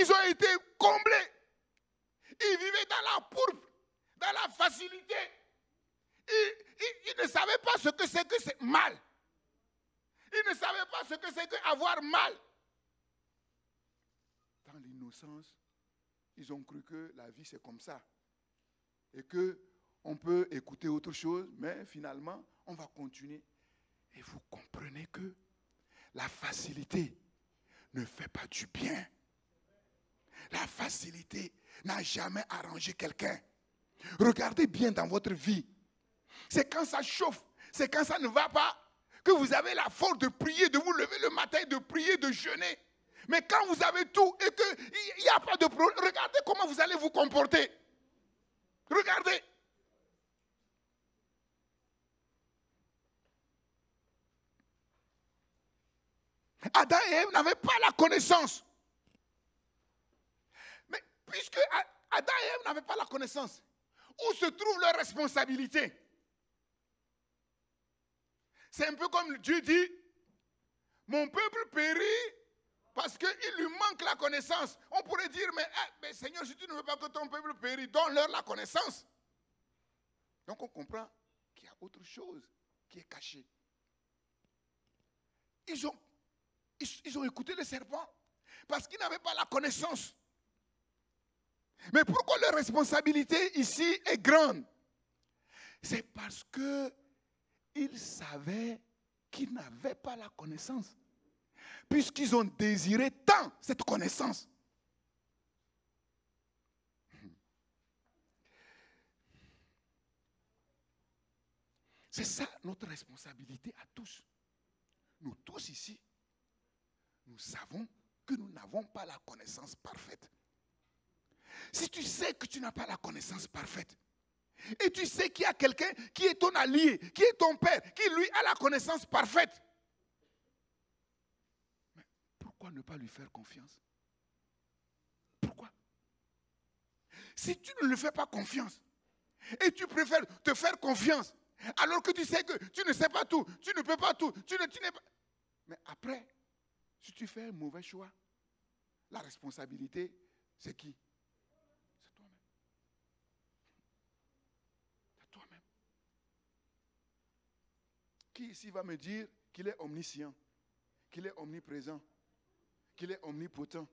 Speaker 1: Ils ont été comblés. Ils vivaient dans la pourpre, dans la facilité. Ils ne savaient pas ce que c'est mal. Ils ne savaient pas ce que c'est qu'avoir mal. Dans l'innocence, ils ont cru que la vie c'est comme ça. Et qu'on peut écouter autre chose, mais finalement, on va continuer. Et vous comprenez que la facilité ne fait pas du bien. La facilité n'a jamais arrangé quelqu'un. Regardez bien dans votre vie. C'est quand ça chauffe, c'est quand ça ne va pas, que vous avez la force de prier, de vous lever le matin, de prier, de jeûner. Mais quand vous avez tout et qu'il n'y a pas de problème, regardez comment vous allez vous comporter. Regardez. Adam et Ève n'avaient pas la connaissance. Mais puisque Adam et Ève n'avaient pas la connaissance, où se trouve leur responsabilité? C'est un peu comme Dieu dit, mon peuple périt parce qu'il lui manque la connaissance. On pourrait dire, mais Seigneur, si tu ne veux pas que ton peuple périsse, donne-leur la connaissance. Donc on comprend qu'il y a autre chose qui est cachée. Ils ont écouté le serpent parce qu'ils n'avaient pas la connaissance. Mais pourquoi leur responsabilité ici est grande? C'est parce qu'ils savaient qu'ils n'avaient pas la connaissance. Puisqu'ils ont désiré tant cette connaissance. C'est ça notre responsabilité à tous. Nous tous ici, nous savons que nous n'avons pas la connaissance parfaite. Si tu sais que tu n'as pas la connaissance parfaite, et tu sais qu'il y a quelqu'un qui est ton allié, qui est ton père, qui lui a la connaissance parfaite, mais pourquoi ne pas lui faire confiance? Pourquoi? Si tu ne lui fais pas confiance, et tu préfères te faire confiance, alors que tu sais que tu ne sais pas tout, tu ne peux pas tout, tu n'es pas... Mais après, si tu fais un mauvais choix, la responsabilité, c'est qui? C'est toi-même. C'est toi-même. Qui ici va me dire qu'il est omniscient, qu'il est omniprésent, qu'il est omnipotent?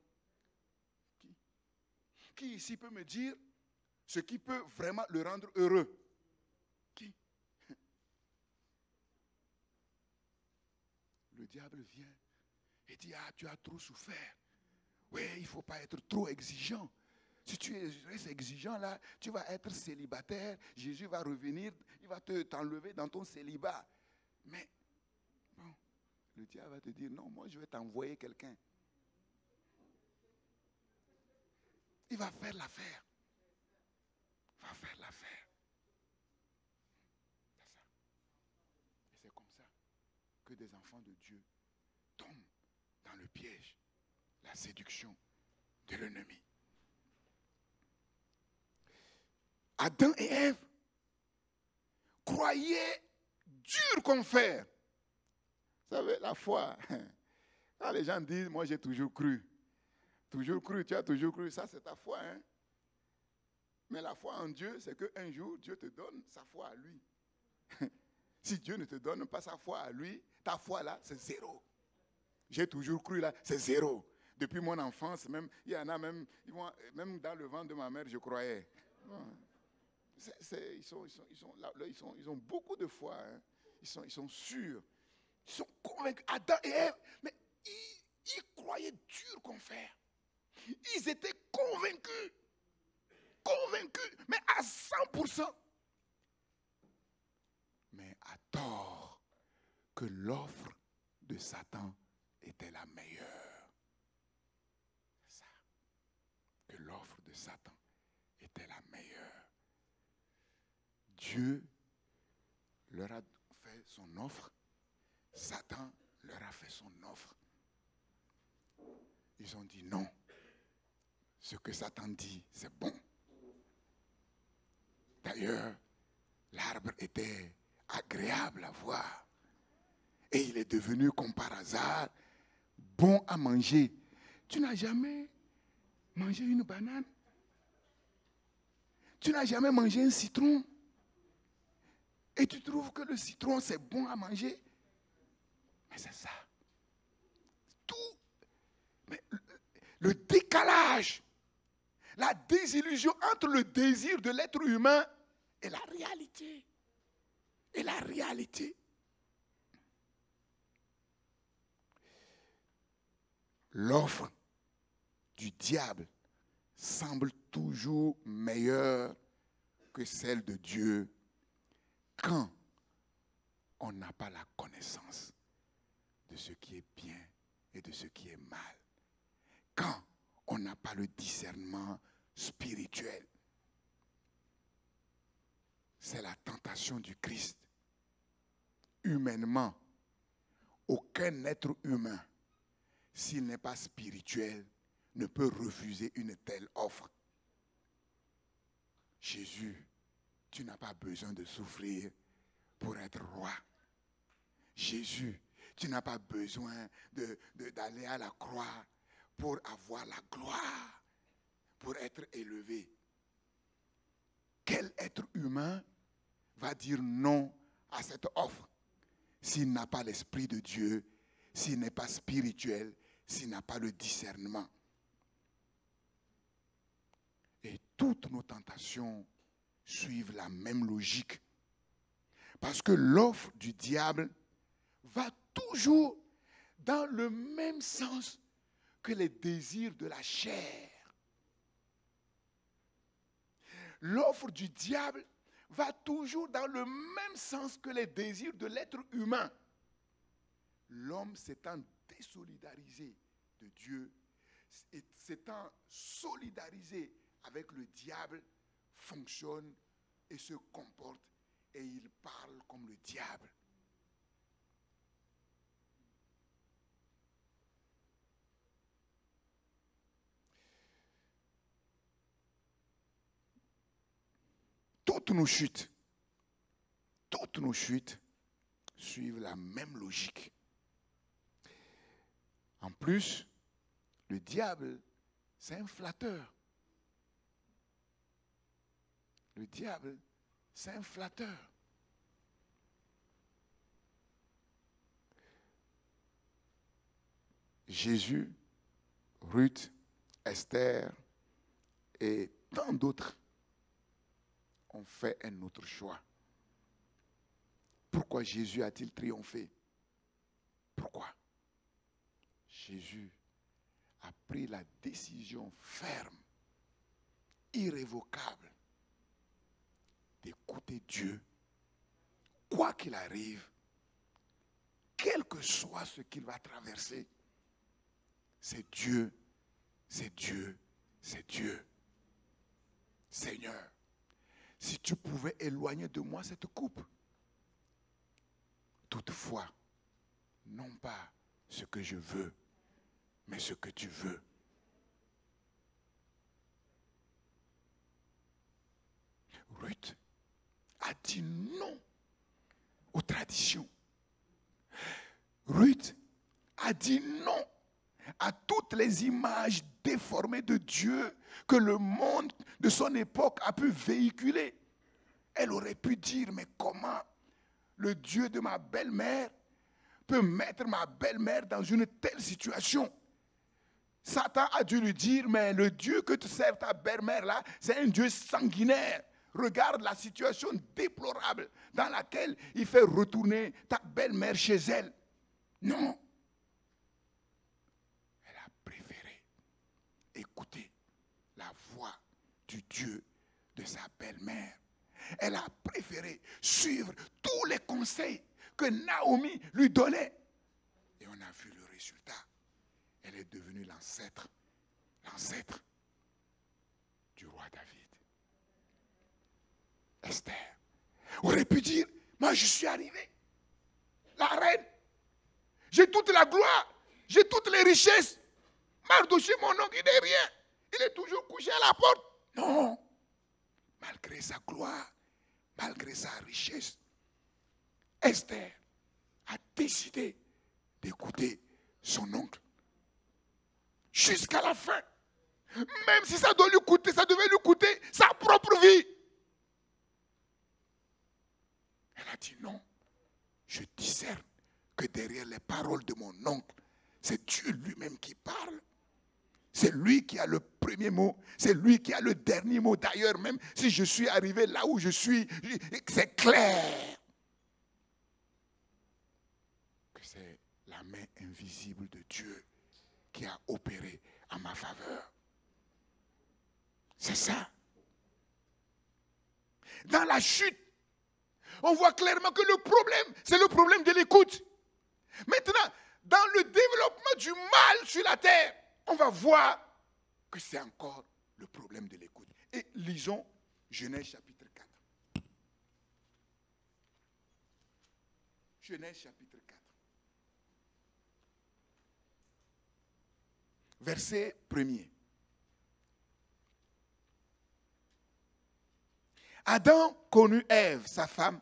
Speaker 1: Qui ici peut me dire ce qui peut vraiment le rendre heureux? Qui? Le diable vient et dit, ah, tu as trop souffert. Oui, il ne faut pas être trop exigeant. Si tu es exigeant là, tu vas être célibataire. Jésus va revenir, il va t'enlever dans ton célibat. Mais, bon, le diable va te dire, non, moi je vais t'envoyer quelqu'un. Il va faire l'affaire. Il va faire l'affaire. C'est ça. Et c'est comme ça que des enfants de Dieu tombent dans le piège, la séduction de l'ennemi. Adam et Ève croyaient dur comme fer. Vous savez, la foi, quand les gens disent, moi j'ai toujours cru, tu as toujours cru, ça c'est ta foi. Hein? Mais la foi en Dieu, c'est qu'un jour, Dieu te donne sa foi à lui. Si Dieu ne te donne pas sa foi à lui, ta foi là, c'est zéro. J'ai toujours cru là, c'est zéro. Depuis mon enfance, même, il y en a même, même dans le ventre de ma mère, je croyais. Ils ont beaucoup de foi. Hein. Ils sont sûrs. Ils sont convaincus. Adam et Ève, mais ils croyaient dur comme fer. Ils étaient convaincus. Convaincus, mais à 100%. Mais à tort que l'offre de Satan était la meilleure. C'est ça. Que l'offre de Satan était la meilleure. Dieu leur a fait son offre. Satan leur a fait son offre. Ils ont dit non. Ce que Satan dit, c'est bon. D'ailleurs, l'arbre était agréable à voir. Et il est devenu, comme par hasard, bon à manger. Tu n'as jamais mangé une banane? Tu n'as jamais mangé un citron? Et tu trouves que le citron, c'est bon à manger? Mais c'est ça. Tout. Mais le décalage, la désillusion entre le désir de l'être humain et la réalité. Et la réalité. l'offre du diable semble toujours meilleure que celle de Dieu quand on n'a pas la connaissance de ce qui est bien et de ce qui est mal. Quand on n'a pas le discernement spirituel. C'est la tentation du Christ. Humainement, aucun être humain, s'il n'est pas spirituel, ne peut refuser une telle offre. Jésus, tu n'as pas besoin de souffrir pour être roi. Jésus, tu n'as pas besoin d'aller à la croix pour avoir la gloire, pour être élevé. Quel être humain va dire non à cette offre s'il n'a pas l'Esprit de Dieu, s'il n'est pas spirituel, s'il n'a pas le discernement? Et toutes nos tentations suivent la même logique. Parce que l'offre du diable va toujours dans le même sens que les désirs de la chair. L'offre du diable va toujours dans le même sens que les désirs de l'être humain. L'homme s'étant désolidarisé de Dieu, et s'étant solidarisé avec le diable, fonctionne et se comporte et il parle comme le diable. Toutes nos chutes suivent la même logique. En plus, le diable, c'est un flatteur. Le diable, c'est un flatteur. Jésus, Ruth, Esther et tant d'autres ont fait un autre choix. Pourquoi Jésus a-t-il triomphé? Pourquoi? Jésus a pris la décision ferme, irrévocable, d'écouter Dieu, quoi qu'il arrive, quel que soit ce qu'il va traverser. C'est Dieu, c'est Dieu, c'est Dieu. Seigneur, si tu pouvais éloigner de moi cette coupe, toutefois, non pas ce que je veux, mais ce que tu veux. Ruth a dit non aux traditions. Ruth a dit non à toutes les images déformées de Dieu que le monde de son époque a pu véhiculer. Elle aurait pu dire, mais comment le Dieu de ma belle-mère peut mettre ma belle-mère dans une telle situation? Satan a dû lui dire, mais le Dieu que tu sers ta belle-mère là, c'est un Dieu sanguinaire. Regarde la situation déplorable dans laquelle il fait retourner ta belle-mère chez elle. Non. Elle a préféré écouter la voix du Dieu de sa belle-mère. Elle a préféré suivre tous les conseils que Naomi lui donnait. Et on a vu le résultat. Elle est devenue l'ancêtre du roi David. Esther aurait pu dire, moi je suis arrivée, la reine, j'ai toute la gloire, j'ai toutes les richesses. Mardoché, mon oncle, il n'est rien, il est toujours couché à la porte. Non, malgré sa gloire, malgré sa richesse, Esther a décidé d'écouter son oncle jusqu'à la fin. Même si ça doit lui coûter, ça devait lui coûter sa propre vie. Elle a dit non. Je discerne que derrière les paroles de mon oncle, c'est Dieu lui-même qui parle. C'est lui qui a le premier mot, c'est lui qui a le dernier mot. D'ailleurs, même si je suis arrivé là où je suis, c'est clair que c'est la main invisible de Dieu qui a opéré en ma faveur. C'est ça. Dans la chute, on voit clairement que le problème, c'est le problème de l'écoute. Maintenant, dans le développement du mal sur la terre, on va voir que c'est encore le problème de l'écoute. Et lisons Genèse chapitre 4. Genèse chapitre 4. Verset 1er. Adam connut Ève, sa femme.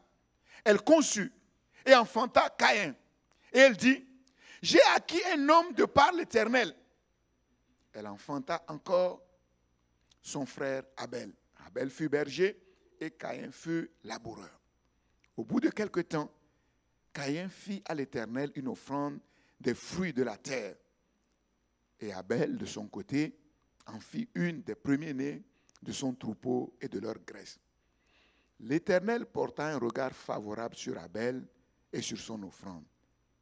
Speaker 1: Elle conçut et enfanta Caïn. Et elle dit, j'ai acquis un homme de par l'Éternel. Elle enfanta encore son frère Abel. Abel fut berger et Caïn fut laboureur. Au bout de quelque temps, Caïn fit à l'Éternel une offrande des fruits de la terre. Et Abel, de son côté, en fit une des premiers-nés de son troupeau et de leur graisse. L'Éternel porta un regard favorable sur Abel et sur son offrande,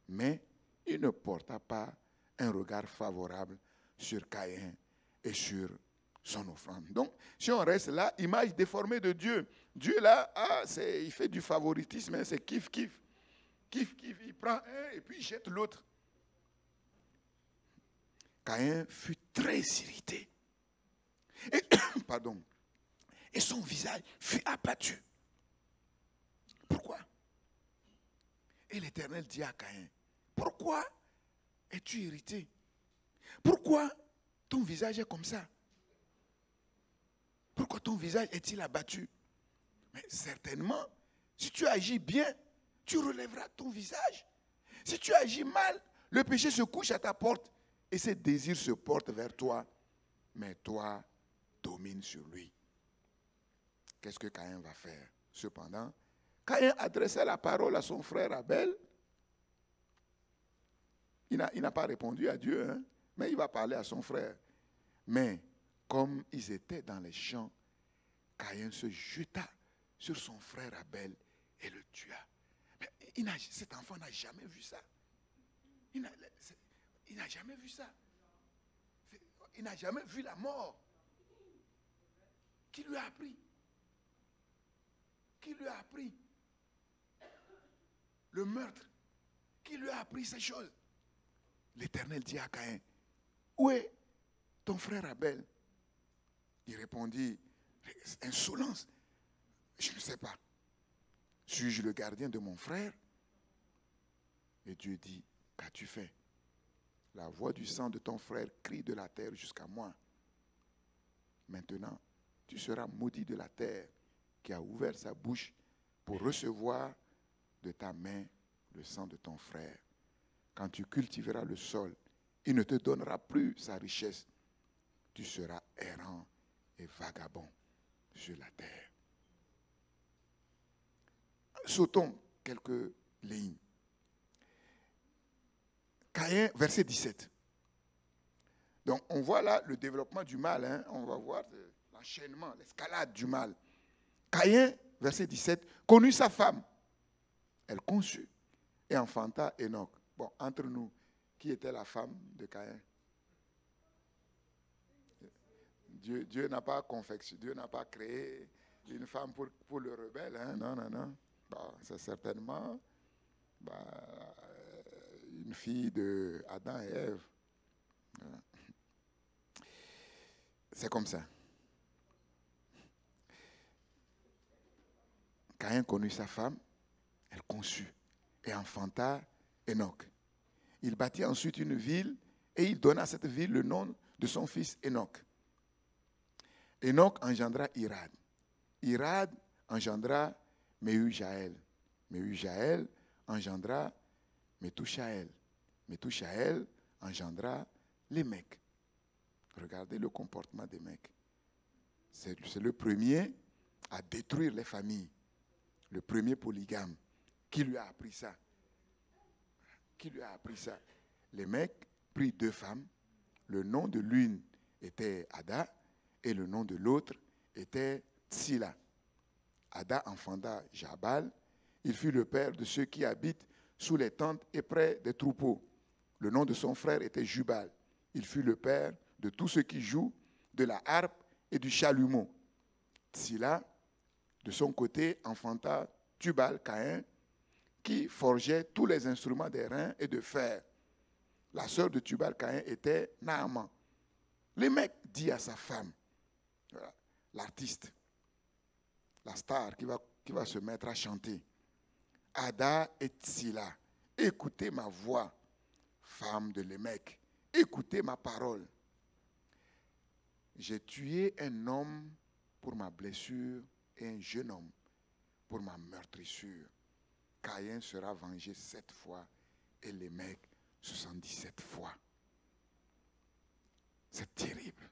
Speaker 1: mais il ne porta pas un regard favorable sur Caïn et sur son offrande. Donc, si on reste là, image déformée de Dieu. Dieu là, il fait du favoritisme, hein, c'est kiff, kiff. Kiff, kiff, il prend un et puis il jette l'autre. Caïn fut très irrité. Et son visage fut abattu. Pourquoi? Et l'Éternel dit à Caïn, pourquoi es-tu irrité? Pourquoi ton visage est comme ça? Pourquoi ton visage est-il abattu? Mais certainement, si tu agis bien, tu relèveras ton visage. Si tu agis mal, le péché se couche à ta porte et ses désirs se portent vers toi. Mais toi, domine sur lui. Qu'est-ce que Caïn va faire? Cependant, Caïn adressait la parole à son frère Abel. Il n'a pas répondu à Dieu, hein, mais il va parler à son frère. Mais comme ils étaient dans les champs, Caïn se jeta sur son frère Abel et le tua. Mais cet enfant n'a jamais vu ça. Il n'a jamais vu ça. Il n'a jamais vu la mort. Qui lui a appris? Qui lui a appris le meurtre? Qui lui a appris ces choses? L'Éternel dit à Caïn, où est ton frère Abel? Il répondit, insolence, je ne sais pas. Suis-je le gardien de mon frère? Et Dieu dit, qu'as-tu fait? La voix du sang de ton frère crie de la terre jusqu'à moi. Maintenant, tu seras maudit de la terre qui a ouvert sa bouche pour recevoir de ta main le sang de ton frère. Quand tu cultiveras le sol, il ne te donnera plus sa richesse. Tu seras errant et vagabond sur la terre. Sautons quelques lignes. Caïn, verset 17. Donc, on voit là le développement du mal. Hein. On va voir l'enchaînement, l'escalade du mal. Caïn, verset 17, connut sa femme. Elle conçut et enfanta Enoch. Bon, entre nous, qui était la femme de Caïn? Dieu n'a pas confectionné, Dieu n'a pas créé une femme pour le rebelle. Hein? Non, non, non. Bon, c'est certainement une fille de Adam et Ève. Voilà. C'est comme ça. Caïn connut sa femme, elle conçut et enfanta Enoch. Il bâtit ensuite une ville et il donna à cette ville le nom de son fils Enoch. Enoch engendra Irad. Irad engendra Mehujaël. Mehujaël engendra Methushaël. Methushaël engendra Lémec. Regardez le comportement des mecs. C'est le premier à détruire les familles. Le premier polygame. Qui lui a appris ça? Qui lui a appris ça? Les mecs prirent 2 femmes. Le nom de l'une était Ada et le nom de l'autre était Tsila. Ada enfanta Jabal. Il fut le père de ceux qui habitent sous les tentes et près des troupeaux. Le nom de son frère était Jubal. Il fut le père de tous ceux qui jouent de la harpe et du chalumeau. Tsila, de son côté, enfanta Tubal-Caïn, qui forgeait tous les instruments d'airain et de fer. La sœur de Tubal-Caïn était Naaman. Le mec dit à sa femme, voilà, l'artiste, la star qui va se mettre à chanter, Ada et Tsila, écoutez ma voix, femme de Lémec, écoutez ma parole. J'ai tué un homme pour ma blessure et un jeune homme pour ma meurtrissure. Caïn sera vengé 7 fois et Lémec 77 fois. C'est terrible.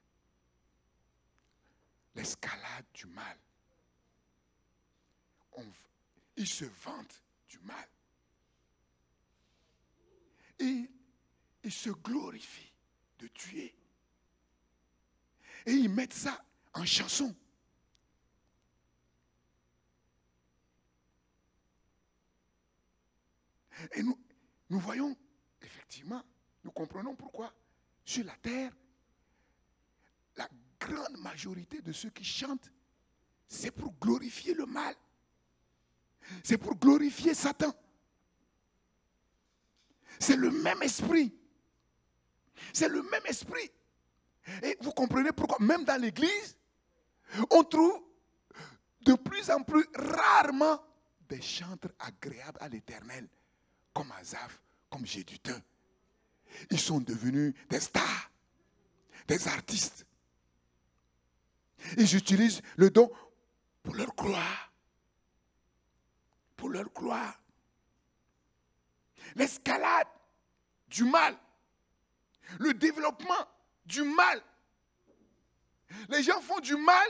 Speaker 1: L'escalade du mal. Ils se vantent du mal. Et ils se glorifient de tuer. Et ils mettent ça en chanson. Et nous voyons, effectivement, nous comprenons pourquoi sur la terre, la grande majorité de ceux qui chantent, c'est pour glorifier le mal. C'est pour glorifier Satan. C'est le même esprit. C'est le même esprit. Et vous comprenez pourquoi, même dans l'église, on trouve de plus en plus rarement des chantres agréables à l'Éternel, comme Asaph, comme Jéduthun. Ils sont devenus des stars, des artistes. Ils utilisent le don pour leur gloire. Pour leur gloire. L'escalade du mal. Le développement du mal. Les gens font du mal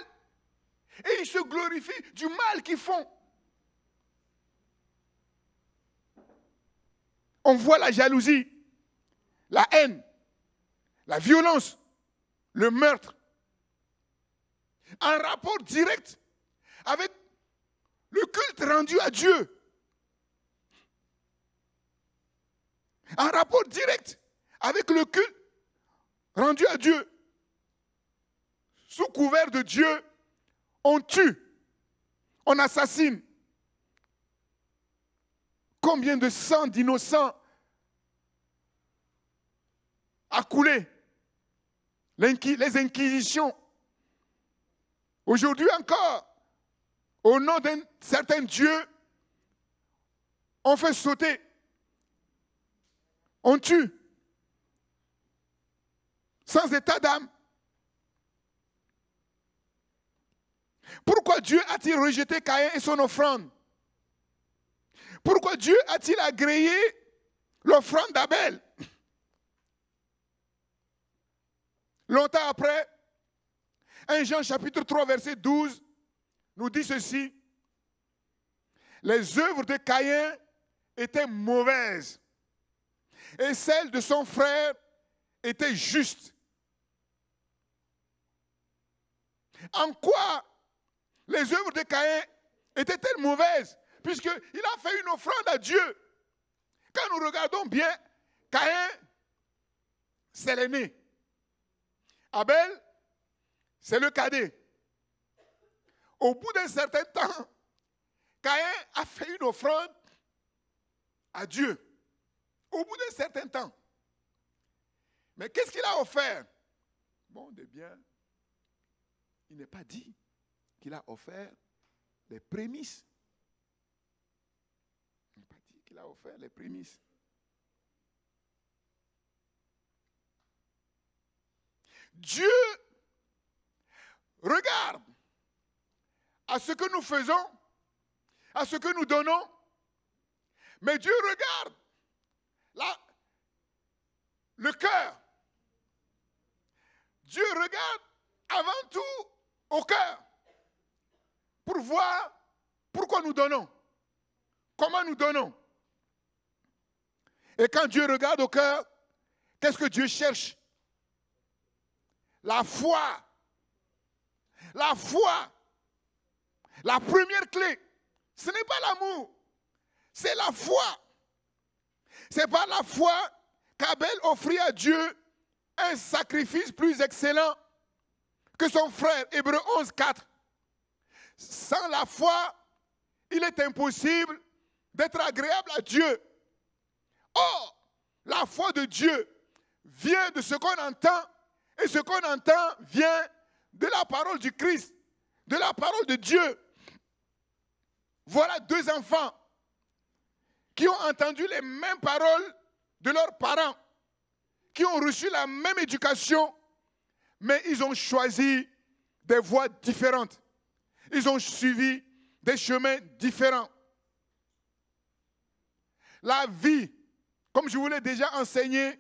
Speaker 1: et ils se glorifient du mal qu'ils font. On voit la jalousie, la haine, la violence, le meurtre, en rapport direct avec le culte rendu à Dieu. En rapport direct avec le culte rendu à Dieu. Sous couvert de Dieu, on tue, on assassine. Combien de sang d'innocents a coulé? Les inquisitions. Aujourd'hui encore, au nom d'un certain Dieu, on fait sauter. On tue. Sans état d'âme. Pourquoi Dieu a-t-il rejeté Caïn et son offrande? Pourquoi Dieu a-t-il agréé l'offrande d'Abel? Longtemps après, 1 Jean chapitre 3 verset 12 nous dit ceci. Les œuvres de Caïn étaient mauvaises et celles de son frère étaient justes. En quoi les œuvres de Caïn étaient-elles mauvaises? Puisqu'il a fait une offrande à Dieu. Quand nous regardons bien, Caïn, c'est l'aîné. Abel, c'est le cadet. Au bout d'un certain temps, Caïn a fait une offrande à Dieu. Au bout d'un certain temps. Mais qu'est-ce qu'il a offert? Bon, de bien, il n'est pas dit qu'il a offert les prémices. Il n'est pas dit qu'il a offert les prémices. Dieu regarde à ce que nous faisons, à ce que nous donnons, mais Dieu regarde le cœur. Dieu regarde avant tout au cœur pour voir pourquoi nous donnons, comment nous donnons. Et quand Dieu regarde au cœur, qu'est-ce que Dieu cherche? La foi. La foi. La première clé, ce n'est pas l'amour, c'est la foi. C'est par la foi qu'Abel offrit à Dieu un sacrifice plus excellent que son frère. Hébreux 11, 4. Sans la foi, il est impossible d'être agréable à Dieu. Or, la foi de Dieu vient de ce qu'on entend, et ce qu'on entend vient de la parole du Christ, de la parole de Dieu. Voilà deux enfants qui ont entendu les mêmes paroles de leurs parents, qui ont reçu la même éducation, mais ils ont choisi des voies différentes. Ils ont suivi des chemins différents. La vie, comme je vous l'ai déjà enseigné,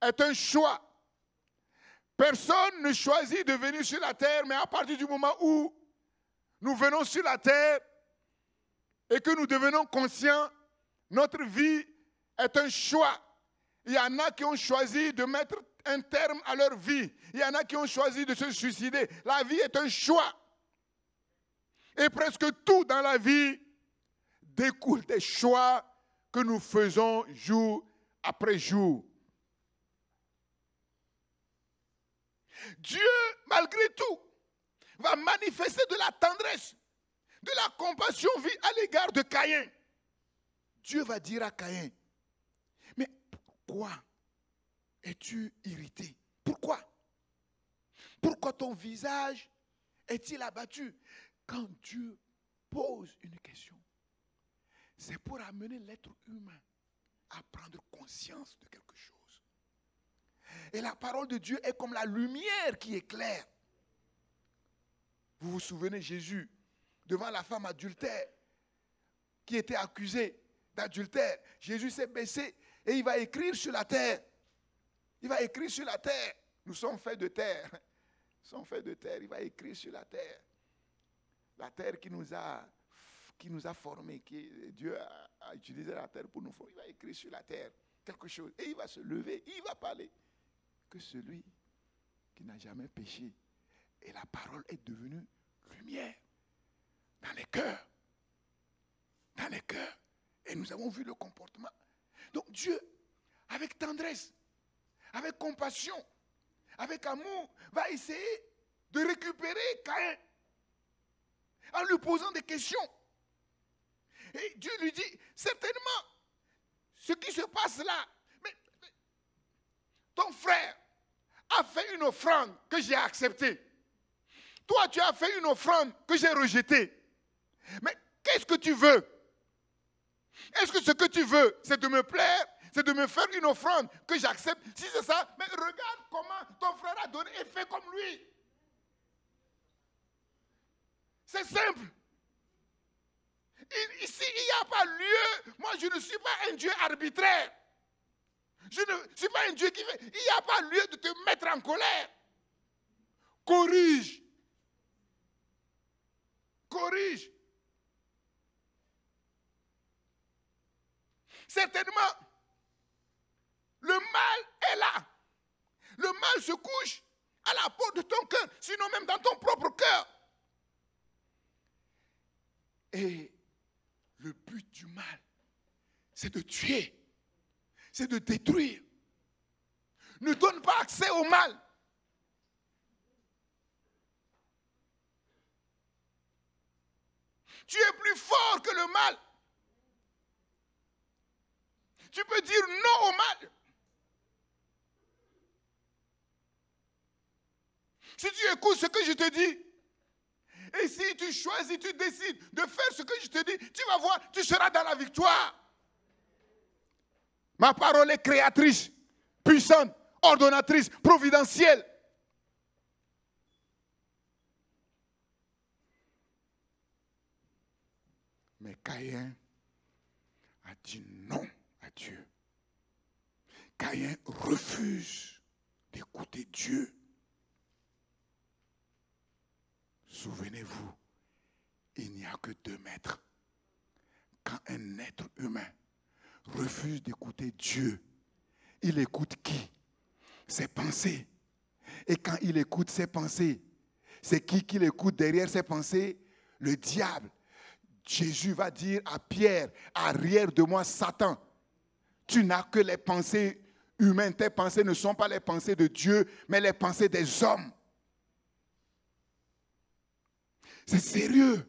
Speaker 1: est un choix. Personne ne choisit de venir sur la terre, mais à partir du moment où nous venons sur la terre et que nous devenons conscients, notre vie est un choix. Il y en a qui ont choisi de mettre un terme à leur vie. Il y en a qui ont choisi de se suicider. La vie est un choix. Et presque tout dans la vie découle des choix que nous faisons jour après jour. Dieu, malgré tout, va manifester de la tendresse, de la compassion à l'égard de Caïn. Dieu va dire à Caïn, mais pourquoi es-tu irrité? Pourquoi? Pourquoi ton visage est-il abattu? Quand Dieu pose une question, c'est pour amener l'être humain à prendre conscience de quelque chose. Et la parole de Dieu est comme la lumière qui éclaire. Vous vous souvenez, Jésus, devant la femme adultère, qui était accusée d'adultère, Jésus s'est baissé et il va écrire sur la terre. Il va écrire sur la terre. Nous sommes faits de terre. Nous sommes faits de terre. Il va écrire sur la terre. La terre qui nous a formés. Dieu a utilisé la terre pour nous former. Il va écrire sur la terre quelque chose. Et il va se lever. Il va parler. Que celui qui n'a jamais péché. Et la parole est devenue lumière dans les cœurs. Dans les cœurs. Et nous avons vu le comportement. Donc Dieu, avec tendresse, avec compassion, avec amour, va essayer de récupérer Caïn en lui posant des questions. Et Dieu lui dit, certainement, ce qui se passe là, mais ton frère a fait une offrande que j'ai acceptée. Toi, tu as fait une offrande que j'ai rejetée. Mais qu'est-ce que tu veux? Est-ce que ce que tu veux, c'est de me plaire? C'est de me faire une offrande que j'accepte? Si c'est ça, mais regarde comment ton frère a donné et fais comme lui. C'est simple. Ici, il n'y a pas lieu. Moi, je ne suis pas un Dieu arbitraire. Je ne suis pas un Dieu qui fait. Il n'y a pas lieu de te mettre en colère. Corrige. Corrige. Certainement, le mal est là. Le mal se couche à la porte de ton cœur, sinon même dans ton propre cœur. Et le but du mal, c'est de tuer, c'est de détruire. Ne donne pas accès au mal. Tu es plus fort que le mal. Tu peux dire non au mal. Si tu écoutes ce que je te dis, et si tu choisis, tu décides de faire ce que je te dis, tu vas voir, tu seras dans la victoire. Ma parole est créatrice, puissante, ordonnatrice, providentielle. Mais Caïn a dit non à Dieu. Caïn refuse d'écouter Dieu. Souvenez-vous, il n'y a que 2 maîtres. Quand un être humain refuse d'écouter Dieu, il écoute qui? Ses pensées. Et quand il écoute ses pensées, c'est qui qu'il écoute derrière ses pensées? Le diable. Jésus va dire à Pierre, arrière de moi Satan, tu n'as que les pensées humaines, tes pensées ne sont pas les pensées de Dieu, mais les pensées des hommes. C'est sérieux.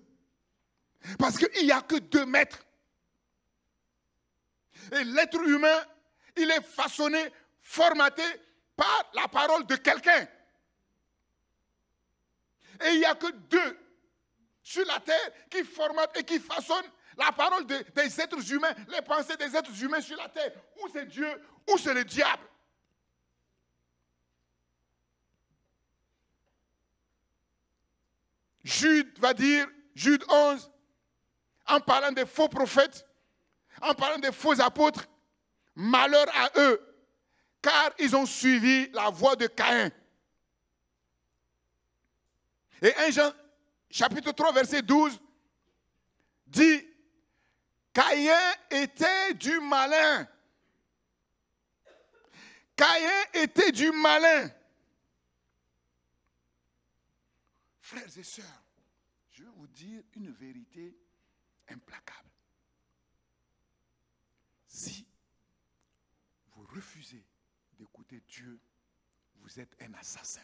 Speaker 1: Parce qu'il n'y a que 2 mètres. Et l'être humain, il est façonné, formaté par la parole de quelqu'un. Et il n'y a que 2 sur la terre qui formatent et qui façonnent la parole des êtres humains, les pensées des êtres humains sur la terre. Ou c'est Dieu, ou c'est le diable. Jude va dire, Jude 11, en parlant des faux prophètes, en parlant des faux apôtres, malheur à eux, car ils ont suivi la voie de Caïn. Et 1 Jean, chapitre 3, verset 12, dit, Caïn était du malin. Caïn était du malin. Frères et sœurs, je vais vous dire une vérité implacable. Si vous refusez d'écouter Dieu, vous êtes un assassin.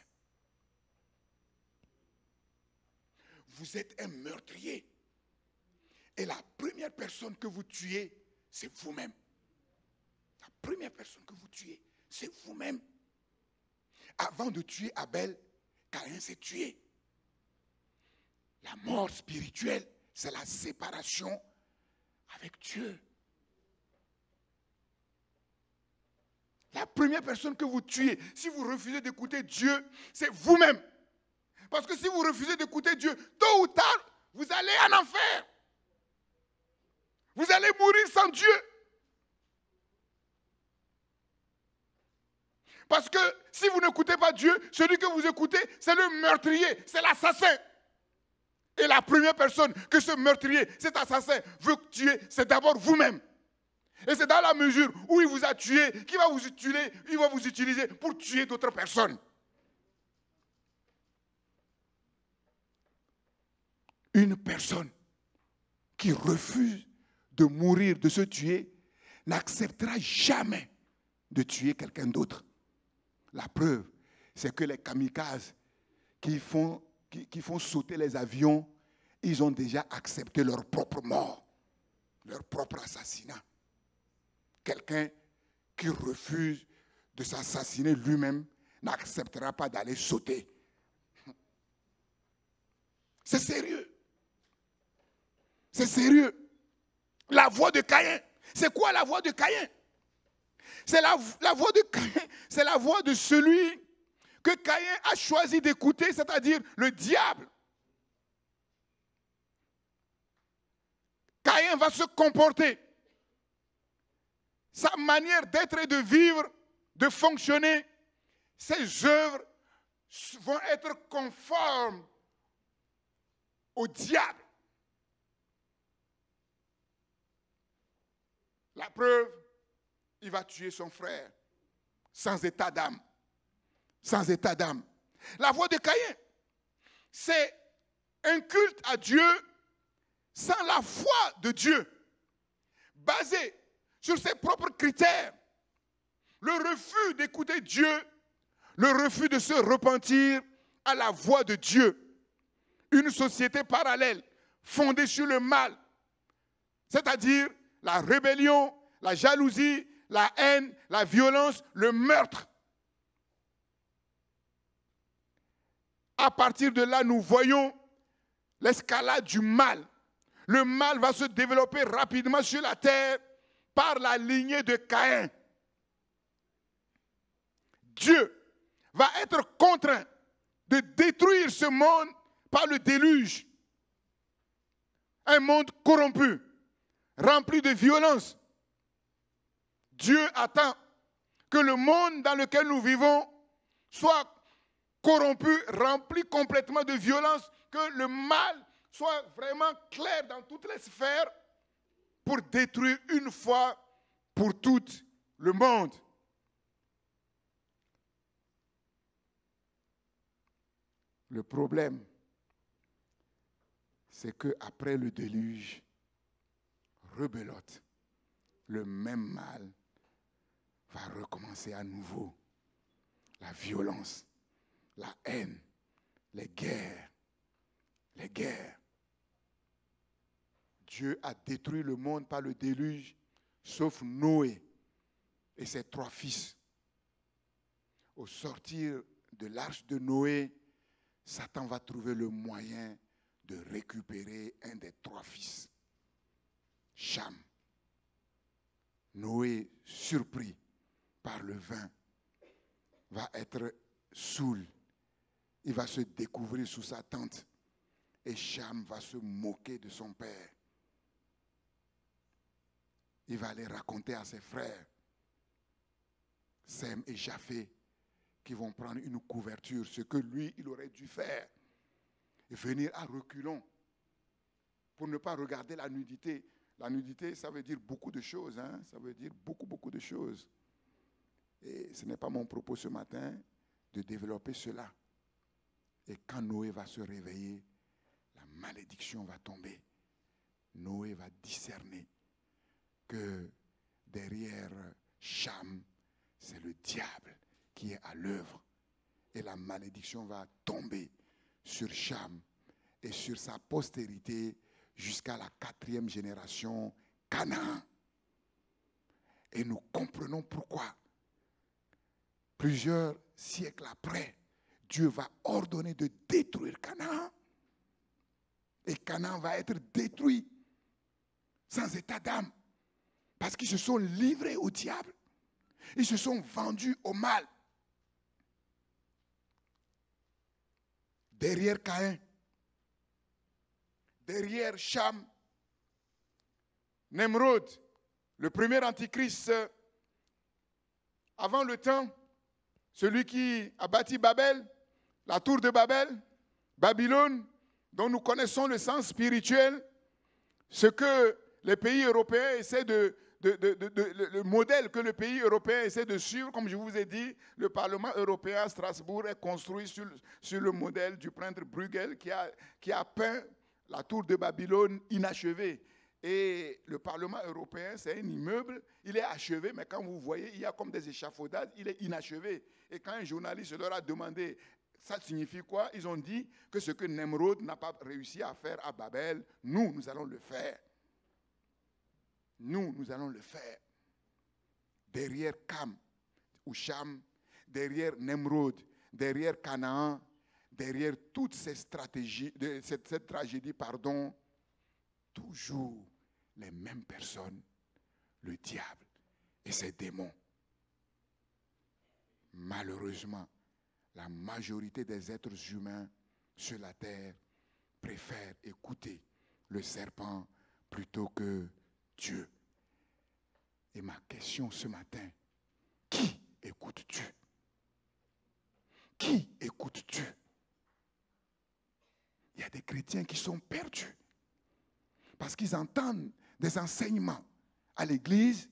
Speaker 1: Vous êtes un meurtrier. Et la première personne que vous tuez, c'est vous-même. La première personne que vous tuez, c'est vous-même. Avant de tuer Abel, Caïn s'est tué. La mort spirituelle, c'est la séparation avec Dieu. La première personne que vous tuez, si vous refusez d'écouter Dieu, c'est vous-même. Parce que si vous refusez d'écouter Dieu, tôt ou tard, vous allez en enfer. Vous allez mourir sans Dieu. Parce que si vous n'écoutez pas Dieu, celui que vous écoutez, c'est le meurtrier, c'est l'assassin. Et la première personne que ce meurtrier, cet assassin veut tuer, c'est d'abord vous-même. Et c'est dans la mesure où il vous a tué, qu'il va vous utiliser, il va vous utiliser pour tuer d'autres personnes. Une personne qui refuse de mourir, de se tuer, n'acceptera jamais de tuer quelqu'un d'autre. La preuve, c'est que les kamikazes qui font sauter les avions, ils ont déjà accepté leur propre mort, leur propre assassinat. Quelqu'un qui refuse de s'assassiner lui-même n'acceptera pas d'aller sauter. C'est sérieux. C'est sérieux. La voix de Caïn. C'est quoi la voix de Caïn? C'est la voix de Caïn. C'est la voix de celui que Caïn a choisi d'écouter, c'est-à-dire le diable. Caïn va se comporter. Sa manière d'être et de vivre, de fonctionner, ses œuvres vont être conformes au diable. La preuve, il va tuer son frère sans état d'âme. Sans état d'âme. La voix de Caïn, c'est un culte à Dieu sans la foi de Dieu, basé sur ses propres critères. Le refus d'écouter Dieu, le refus de se repentir à la voix de Dieu. Une société parallèle fondée sur le mal, c'est-à-dire la rébellion, la jalousie, la haine, la violence, le meurtre. À partir de là, nous voyons l'escalade du mal. Le mal va se développer rapidement sur la terre par la lignée de Caïn. Dieu va être contraint de détruire ce monde par le déluge. Un monde corrompu, rempli de violence. Dieu attend que le monde dans lequel nous vivons soit corrompu, rempli complètement de violence, que le mal soit vraiment clair dans toutes les sphères pour détruire une fois pour toutes le monde. Le problème, c'est qu'après le déluge, rebelote, le même mal va recommencer à nouveau. La violence, la haine, les guerres. Les guerres. Dieu a détruit le monde par le déluge, sauf Noé et ses 3 fils. Au sortir de l'arche de Noé, Satan va trouver le moyen de récupérer un des 3 fils, Cham. Noé, surpris par le vin, va être saoul. Il va se découvrir sous sa tente. Et Cham va se moquer de son père. Il va aller raconter à ses frères, Sem et Japheth, qui vont prendre une couverture, ce que lui, il aurait dû faire. Et venir à reculons pour ne pas regarder la nudité. La nudité, ça veut dire beaucoup de choses. Hein? Ça veut dire beaucoup de choses. Et ce n'est pas mon propos ce matin de développer cela. Et quand Noé va se réveiller, la malédiction va tomber. Noé va discerner que derrière Cham, c'est le diable qui est à l'œuvre. Et la malédiction va tomber sur Cham et sur sa postérité jusqu'à la 4e génération, Canaan. Et nous comprenons pourquoi, plusieurs siècles après, Dieu va ordonner de détruire Canaan. Et Canaan va être détruit sans état d'âme. Parce qu'ils se sont livrés au diable. Ils se sont vendus au mal. Derrière Caïn, derrière Cham, Nemrod, le premier antichrist avant le temps, celui qui a bâti Babel, la tour de Babel, Babylone, dont nous connaissons le sens spirituel, ce que les pays européens essaient le modèle que le pays européen essaie de suivre, comme je vous ai dit, le Parlement européen à Strasbourg est construit sur le modèle du peintre Bruegel qui a peint la tour de Babylone inachevée. Et le Parlement européen, c'est un immeuble, il est achevé, mais quand vous voyez, il y a comme des échafaudages, il est inachevé. Et quand un journaliste leur a demandé, ça signifie quoi? Ils ont dit que ce que Nemrod n'a pas réussi à faire à Babel, nous allons le faire. Nous allons le faire. Derrière Cam ou Cham, derrière Nemrod, derrière Canaan, derrière toutes ces stratégies, cette tragédie, toujours les mêmes personnes, le diable et ses démons. Malheureusement, la majorité des êtres humains sur la terre préfèrent écouter le serpent plutôt que Dieu. Et ma question ce matin, qui écoutes-tu? Qui écoutes-tu? Il y a des chrétiens qui sont perdus parce qu'ils entendent des enseignements à l'église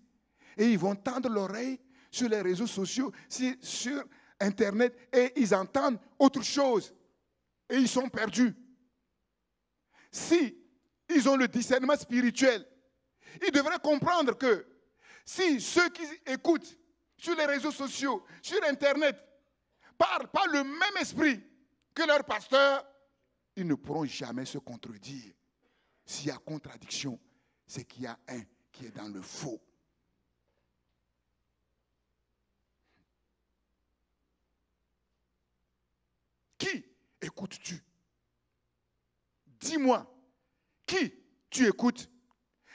Speaker 1: et ils vont tendre l'oreille sur les réseaux sociaux, sur Internet, et ils entendent autre chose et ils sont perdus. Si ils ont le discernement spirituel, ils devraient comprendre que si ceux qui écoutent sur les réseaux sociaux, sur Internet, parlent par le même esprit que leur pasteur, ils ne pourront jamais se contredire. S'il y a contradiction, c'est qu'il y a un qui est dans le faux. Qui écoutes-tu? Dis-moi, qui tu écoutes?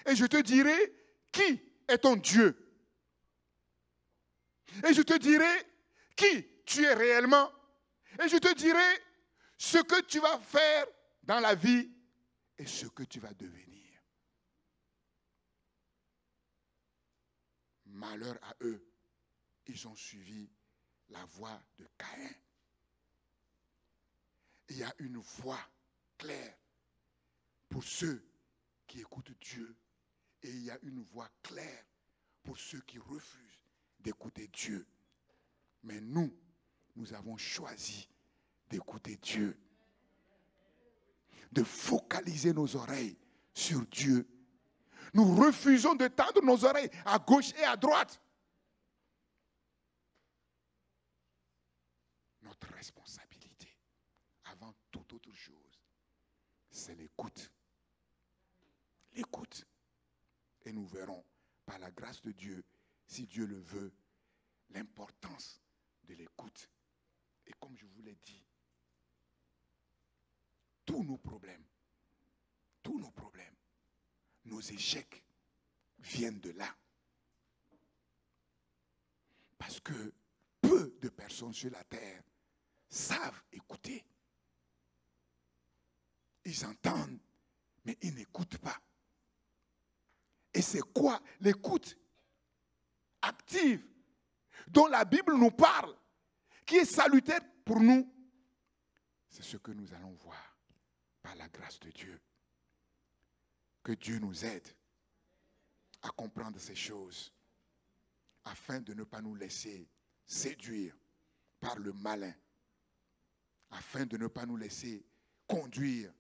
Speaker 1: Et je te dirai qui est ton Dieu. Et je te dirai qui tu es réellement. Et je te dirai ce que tu vas faire dans la vie et ce que tu vas devenir. Malheur à eux, ils ont suivi la voie de Caïn. Il y a une voie claire pour ceux qui écoutent Dieu et il y a une voie claire pour ceux qui refusent d'écouter Dieu. Mais nous avons choisi d'écouter Dieu, de focaliser nos oreilles sur Dieu. Nous refusons de tendre nos oreilles à gauche et à droite. Notre responsabilité, avant toute autre chose, c'est l'écoute. L'écoute. Et nous verrons, par la grâce de Dieu, si Dieu le veut, l'importance de l'écoute. Et comme je vous l'ai dit, tous nos problèmes, nos échecs viennent de là. Parce que peu de personnes sur la terre savent écouter. Ils entendent, mais ils n'écoutent pas. Et c'est quoi l'écoute active dont la Bible nous parle, qui est salutaire pour nous? C'est ce que nous allons voir par la grâce de Dieu. Que Dieu nous aide à comprendre ces choses afin de ne pas nous laisser séduire par le malin, afin de ne pas nous laisser conduire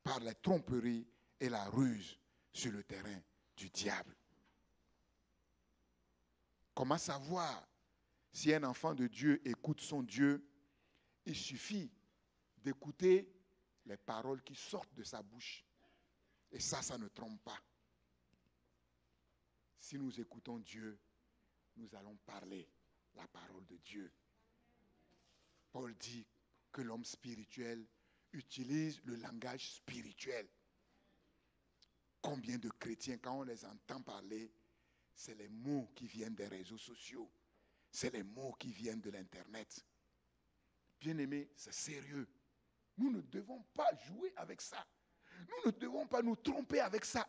Speaker 1: par la tromperie et la ruse sur le terrain du diable. Comment savoir si un enfant de Dieu écoute son Dieu? Il suffit d'écouter les paroles qui sortent de sa bouche. Et ça ne trompe pas. Si nous écoutons Dieu, nous allons parler la parole de Dieu. Paul dit que l'homme spirituel utilise le langage spirituel. Combien de chrétiens, quand on les entend parler, c'est les mots qui viennent des réseaux sociaux. C'est les mots qui viennent de l'Internet. Bien-aimés, c'est sérieux. Nous ne devons pas jouer avec ça. Nous ne devons pas nous tromper avec ça.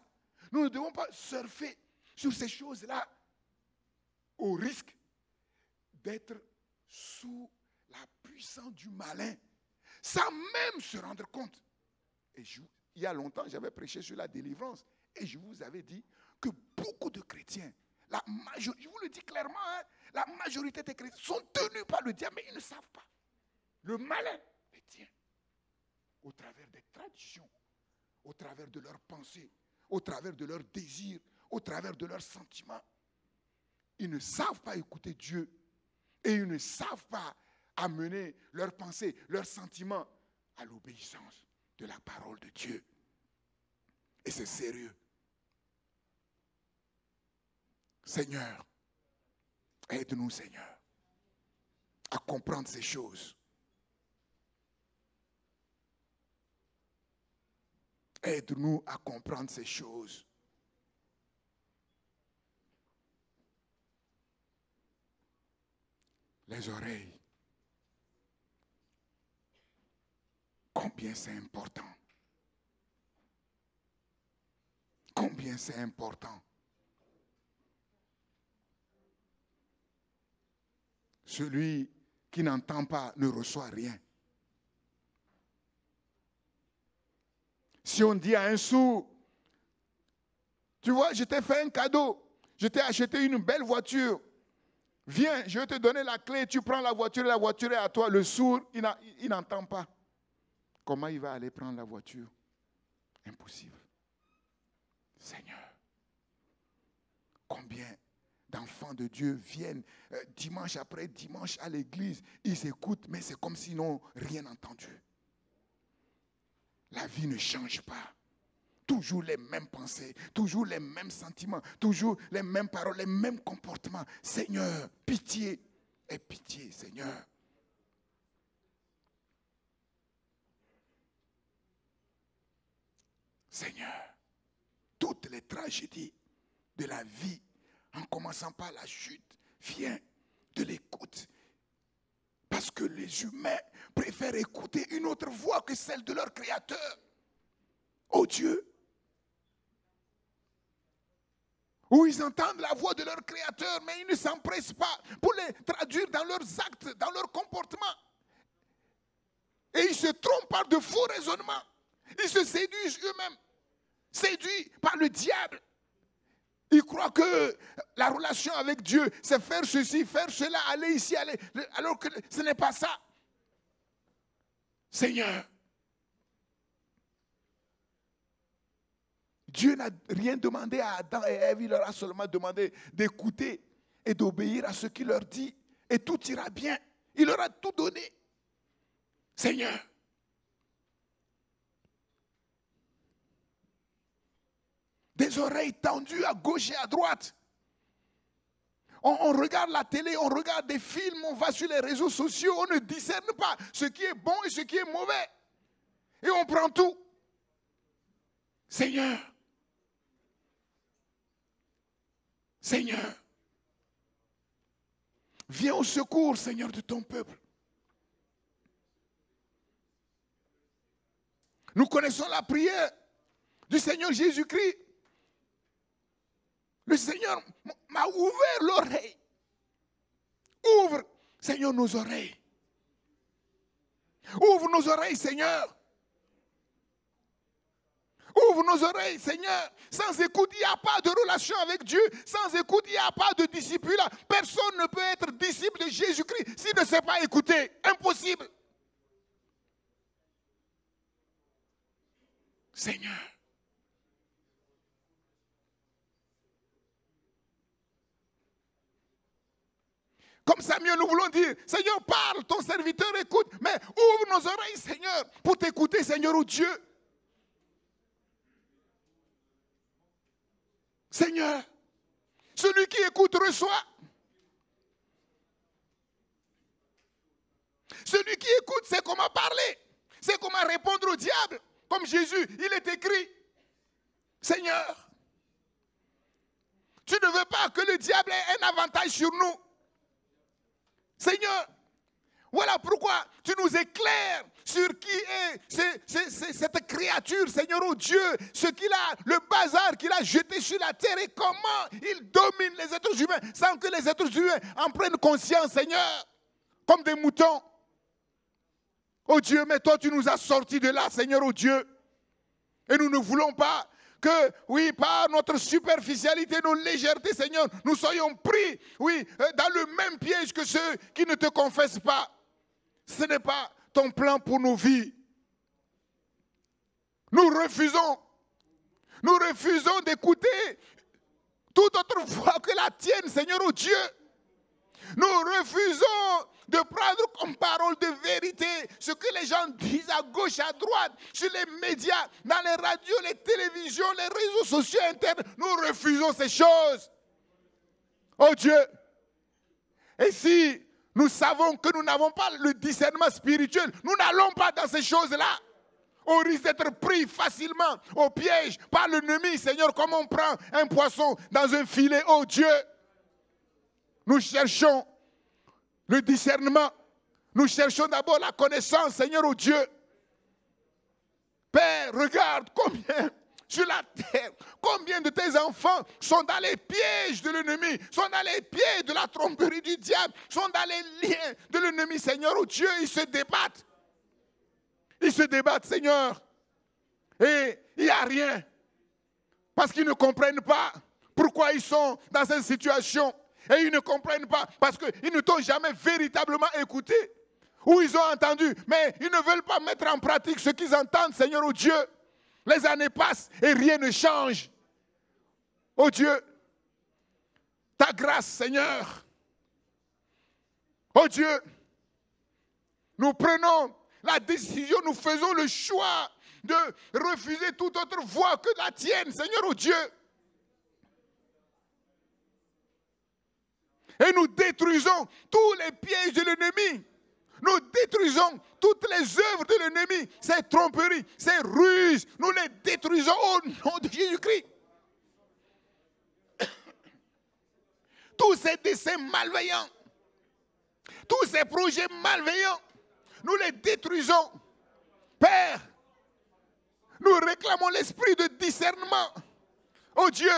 Speaker 1: Nous ne devons pas surfer sur ces choses-là au risque d'être sous la puissance du malin sans même se rendre compte. Et il y a longtemps, j'avais prêché sur la délivrance et je vous avais dit que beaucoup de chrétiens, je vous le dis clairement, la majorité des chrétiens sont tenus par le diable, mais ils ne savent pas. Le malin les tient au travers des traditions, au travers de leurs pensées, au travers de leurs désirs, au travers de leurs sentiments. Ils ne savent pas écouter Dieu et ils ne savent pas amener leurs pensées, leurs sentiments à l'obéissance de la parole de Dieu. Et c'est sérieux. Seigneur, aide-nous, Seigneur, à comprendre ces choses. Aide-nous à comprendre ces choses. Les oreilles. Combien c'est important. Combien c'est important. Celui qui n'entend pas ne reçoit rien. Si on dit à un sourd, tu vois, je t'ai fait un cadeau, je t'ai acheté une belle voiture, viens, je vais te donner la clé, tu prends la voiture est à toi. Le sourd, il n'entend pas. Comment il va aller prendre la voiture? Impossible. Seigneur, combien d'enfants de Dieu viennent dimanche après dimanche à l'église, ils écoutent, mais c'est comme s'ils n'ont rien entendu. La vie ne change pas. Toujours les mêmes pensées, toujours les mêmes sentiments, toujours les mêmes paroles, les mêmes comportements. Seigneur, pitié, aie pitié, Seigneur. Seigneur, toutes les tragédies de la vie, en commençant par la chute, viennent de l'écoute. Parce que les humains préfèrent écouter une autre voix que celle de leur Créateur. Oh Dieu! Où ils entendent la voix de leur Créateur, mais ils ne s'empressent pas pour les traduire dans leurs actes, dans leur comportement. Et ils se trompent par de faux raisonnements. Ils se séduisent eux-mêmes, séduits par le diable. Ils croient que la relation avec Dieu, c'est faire ceci, faire cela, aller ici, aller, alors que ce n'est pas ça. Seigneur, Dieu n'a rien demandé à Adam et Ève, il leur a seulement demandé d'écouter et d'obéir à ce qu'il leur dit. Et tout ira bien. Il leur a tout donné. Seigneur. Des oreilles tendues à gauche et à droite. On regarde la télé, on regarde des films, on va sur les réseaux sociaux, on ne discerne pas ce qui est bon et ce qui est mauvais. Et on prend tout. Seigneur. Seigneur. Viens au secours, Seigneur, de ton peuple. Nous connaissons la prière du Seigneur Jésus-Christ. Le Seigneur m'a ouvert l'oreille. Ouvre, Seigneur, nos oreilles. Ouvre nos oreilles, Seigneur. Ouvre nos oreilles, Seigneur. Sans écoute, il n'y a pas de relation avec Dieu. Sans écoute, il n'y a pas de disciple. Personne ne peut être disciple de Jésus-Christ s'il ne sait pas écouter. Impossible. Seigneur. Comme Samuel, nous voulons dire, Seigneur, parle, ton serviteur écoute, mais ouvre nos oreilles, Seigneur, pour t'écouter, Seigneur, oh Dieu. Seigneur, celui qui écoute reçoit. Celui qui écoute sait comment parler, sait comment répondre au diable. Comme Jésus, il est écrit, Seigneur, tu ne veux pas que le diable ait un avantage sur nous. Seigneur, voilà pourquoi tu nous éclaires sur qui est cette créature, Seigneur, oh Dieu, ce qu'il a, le bazar qu'il a jeté sur la terre et comment il domine les êtres humains sans que les êtres humains en prennent conscience, Seigneur, comme des moutons. Oh Dieu, mais toi tu nous as sortis de là, Seigneur, oh Dieu, et nous ne voulons pas que, oui, par notre superficialité, nos légèretés, Seigneur, nous soyons pris, oui, dans le même piège que ceux qui ne te confessent pas. Ce n'est pas ton plan pour nos vies. Nous refusons d'écouter toute autre voix que la tienne, Seigneur, oh Dieu. Nous refusons de prendre comme parole de vérité ce que les gens disent à gauche, à droite, sur les médias, dans les radios, les télévisions, les réseaux sociaux internes. Nous refusons ces choses. Oh Dieu. Et si nous savons que nous n'avons pas le discernement spirituel, nous n'allons pas dans ces choses-là. On risque d'être pris facilement au piège par l'ennemi, Seigneur, comme on prend un poisson dans un filet. Oh Dieu. Nous cherchons le discernement. Nous cherchons d'abord la connaissance, Seigneur, oh Dieu. Père, regarde combien sur la terre, combien de tes enfants sont dans les pièges de l'ennemi, sont dans les pieds de la tromperie du diable, sont dans les liens de l'ennemi, Seigneur, oh Dieu, ils se débattent. Ils se débattent, Seigneur. Et il n'y a rien. Parce qu'ils ne comprennent pas pourquoi ils sont dans cette situation. Et ils ne comprennent pas parce qu'ils ne t'ont jamais véritablement écouté. Ou ils ont entendu, mais ils ne veulent pas mettre en pratique ce qu'ils entendent, Seigneur, oh Dieu. Les années passent et rien ne change. Oh Dieu, ta grâce, Seigneur. Oh Dieu, nous prenons la décision, nous faisons le choix de refuser toute autre voie que la tienne, Seigneur, oh Dieu. Et nous détruisons tous les pièges de l'ennemi. Nous détruisons toutes les œuvres de l'ennemi, ces tromperies, ces ruses. Nous les détruisons au nom de Jésus-Christ. Tous ces desseins malveillants, tous ces projets malveillants, nous les détruisons. Père, nous réclamons l'esprit de discernement. Oh Dieu,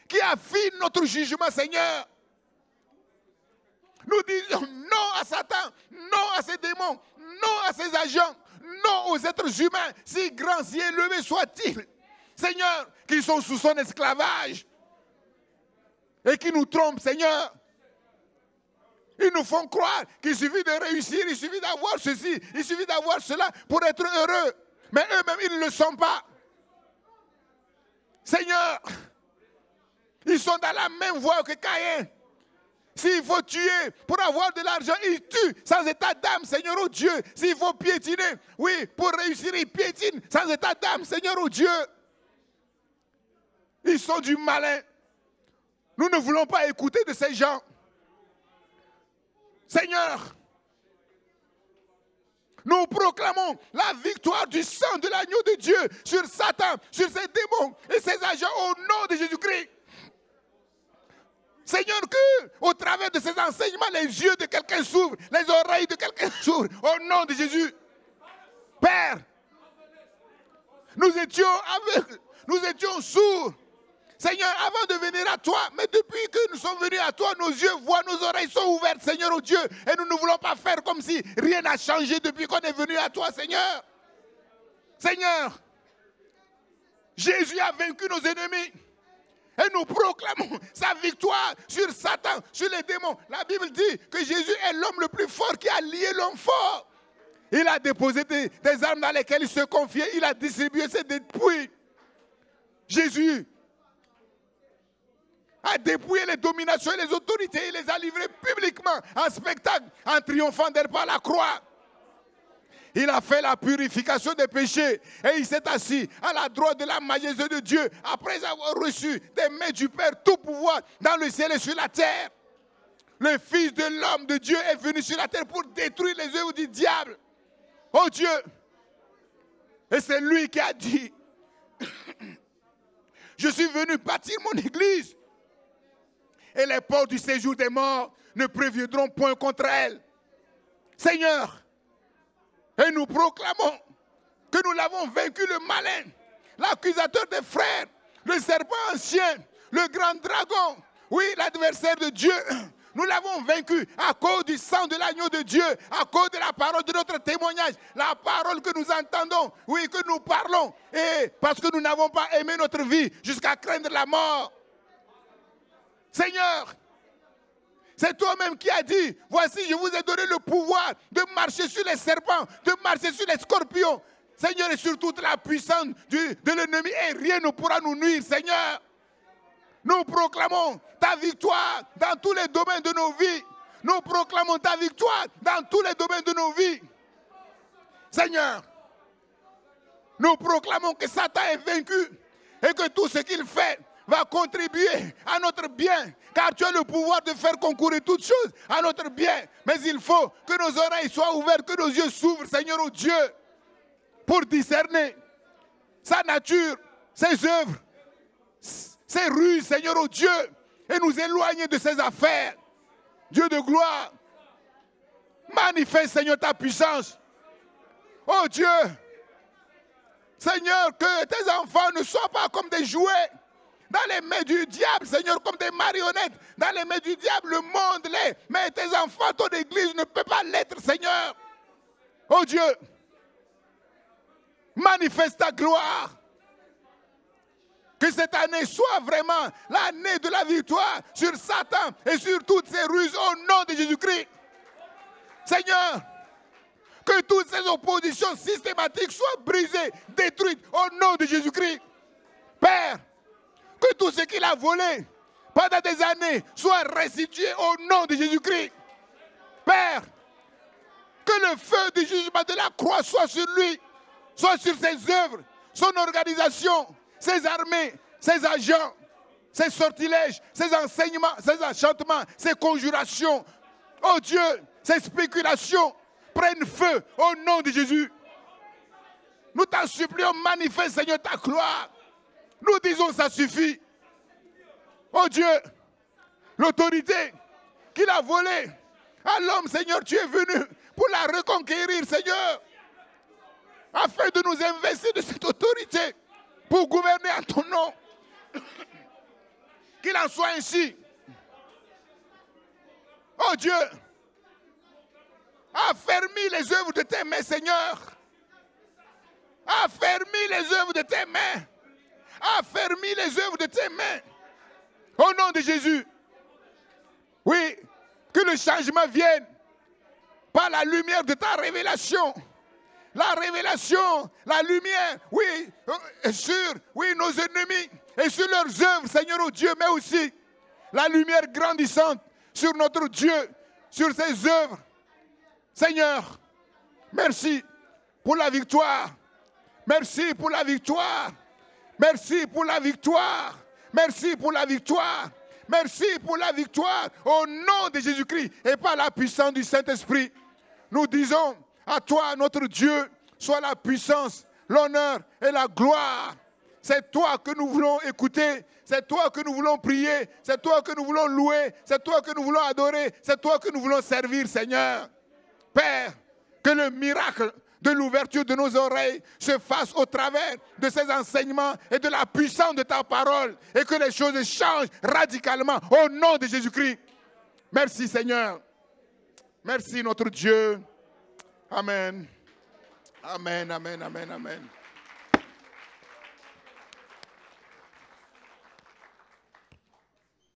Speaker 1: qui affine notre jugement, Seigneur. Nous disons non à Satan, non à ses démons, non à ses agents, non aux êtres humains, si grands, si élevés soient-ils. Seigneur, qui sont sous son esclavage et qui nous trompent, Seigneur. Ils nous font croire qu'il suffit de réussir, il suffit d'avoir ceci, il suffit d'avoir cela pour être heureux. Mais eux-mêmes, ils ne le sont pas. Seigneur, ils sont dans la même voie que Caïn. S'il faut tuer pour avoir de l'argent, il tue sans état d'âme, Seigneur, oh Dieu. S'il faut piétiner, oui, pour réussir, il piétine sans état d'âme, Seigneur, oh Dieu. Ils sont du malin. Nous ne voulons pas écouter de ces gens. Seigneur, nous proclamons la victoire du sang de l'agneau de Dieu sur Satan, sur ses démons et ses agents au nom de Jésus-Christ. Seigneur, que au travers de ces enseignements, les yeux de quelqu'un s'ouvrent, les oreilles de quelqu'un s'ouvrent, au nom de Jésus. Père, nous étions aveugles, nous étions sourds. Seigneur, avant de venir à toi, mais depuis que nous sommes venus à toi, nos yeux voient, nos oreilles sont ouvertes, Seigneur, oh Dieu, et nous ne voulons pas faire comme si rien n'a changé depuis qu'on est venu à toi, Seigneur. Seigneur, Jésus a vaincu nos ennemis. Et nous proclamons sa victoire sur Satan, sur les démons. La Bible dit que Jésus est l'homme le plus fort qui a lié l'homme fort. Il a déposé des armes dans lesquelles il se confiait. Il a distribué ses dépouilles. Jésus a dépouillé les dominations et les autorités. Il les a livrées publiquement en spectacle, en triomphant d'elle par la croix. Il a fait la purification des péchés et il s'est assis à la droite de la majesté de Dieu après avoir reçu des mains du Père tout pouvoir dans le ciel et sur la terre. Le Fils de l'homme de Dieu est venu sur la terre pour détruire les œuvres du diable. Oh Dieu! Et c'est lui qui a dit, je suis venu bâtir mon église et les portes du séjour des morts ne préviendront point contre elle. Seigneur, et nous proclamons que nous l'avons vaincu, le malin, l'accusateur des frères, le serpent ancien, le grand dragon, oui, l'adversaire de Dieu. Nous l'avons vaincu à cause du sang de l'agneau de Dieu, à cause de la parole de notre témoignage, la parole que nous entendons, oui, que nous parlons, et parce que nous n'avons pas aimé notre vie jusqu'à craindre la mort. Seigneur, c'est toi-même qui as dit, voici, je vous ai donné le pouvoir de marcher sur les serpents, de marcher sur les scorpions. Seigneur, et sur toute la puissance de l'ennemi, et rien ne pourra nous nuire, Seigneur. Nous proclamons ta victoire dans tous les domaines de nos vies. Nous proclamons ta victoire dans tous les domaines de nos vies. Seigneur, nous proclamons que Satan est vaincu et que tout ce qu'il fait va contribuer à notre bien, car tu as le pouvoir de faire concourir toutes choses à notre bien. Mais il faut que nos oreilles soient ouvertes, que nos yeux s'ouvrent, Seigneur, oh Dieu, pour discerner sa nature, ses œuvres, ses ruses, Seigneur, oh Dieu, et nous éloigner de ses affaires. Dieu de gloire, manifeste, Seigneur, ta puissance. Oh Dieu, Seigneur, que tes enfants ne soient pas comme des jouets dans les mains du diable, Seigneur, comme des marionnettes dans les mains du diable, le monde l'est. Mais tes enfants, ton église ne peut pas l'être, Seigneur. Oh Dieu, manifeste ta gloire. Que cette année soit vraiment l'année de la victoire sur Satan et sur toutes ses ruses au nom de Jésus-Christ. Seigneur, que toutes ces oppositions systématiques soient brisées, détruites au nom de Jésus-Christ. Père, que tout ce qu'il a volé pendant des années soit restitué au nom de Jésus-Christ. Père, que le feu du jugement de la croix soit sur lui, soit sur ses œuvres, son organisation, ses armées, ses agents, ses sortilèges, ses enseignements, ses enchantements, ses conjurations. Oh Dieu, ces spéculations prennent feu au nom de Jésus. Nous t'en supplions, manifeste, Seigneur, ta gloire. Nous disons, ça suffit. Oh Dieu, l'autorité qu'il a volée à l'homme, Seigneur, tu es venu pour la reconquérir, Seigneur, afin de nous investir de cette autorité pour gouverner en ton nom. Qu'il en soit ainsi. Oh Dieu, affermis les œuvres de tes mains, Seigneur. Affermis les œuvres de tes mains. Affermis les œuvres de tes mains. Au nom de Jésus. Oui, que le changement vienne par la lumière de ta révélation. La révélation, la lumière, oui, sur nos ennemis et sur leurs œuvres, Seigneur, oh Dieu, mais aussi la lumière grandissante sur notre Dieu, sur ses œuvres. Seigneur, merci pour la victoire. Merci pour la victoire. Merci pour la victoire. Merci pour la victoire. Merci pour la victoire au nom de Jésus-Christ et par la puissance du Saint-Esprit. Nous disons à toi, notre Dieu, soit la puissance, l'honneur et la gloire. C'est toi que nous voulons écouter, c'est toi que nous voulons prier, c'est toi que nous voulons louer, c'est toi que nous voulons adorer, c'est toi que nous voulons servir, Seigneur. Père, que le miracle de l'ouverture de nos oreilles se fasse au travers de ces enseignements et de la puissance de ta parole et que les choses changent radicalement au nom de Jésus-Christ. Merci Seigneur. Merci notre Dieu. Amen. Amen, amen, amen, amen.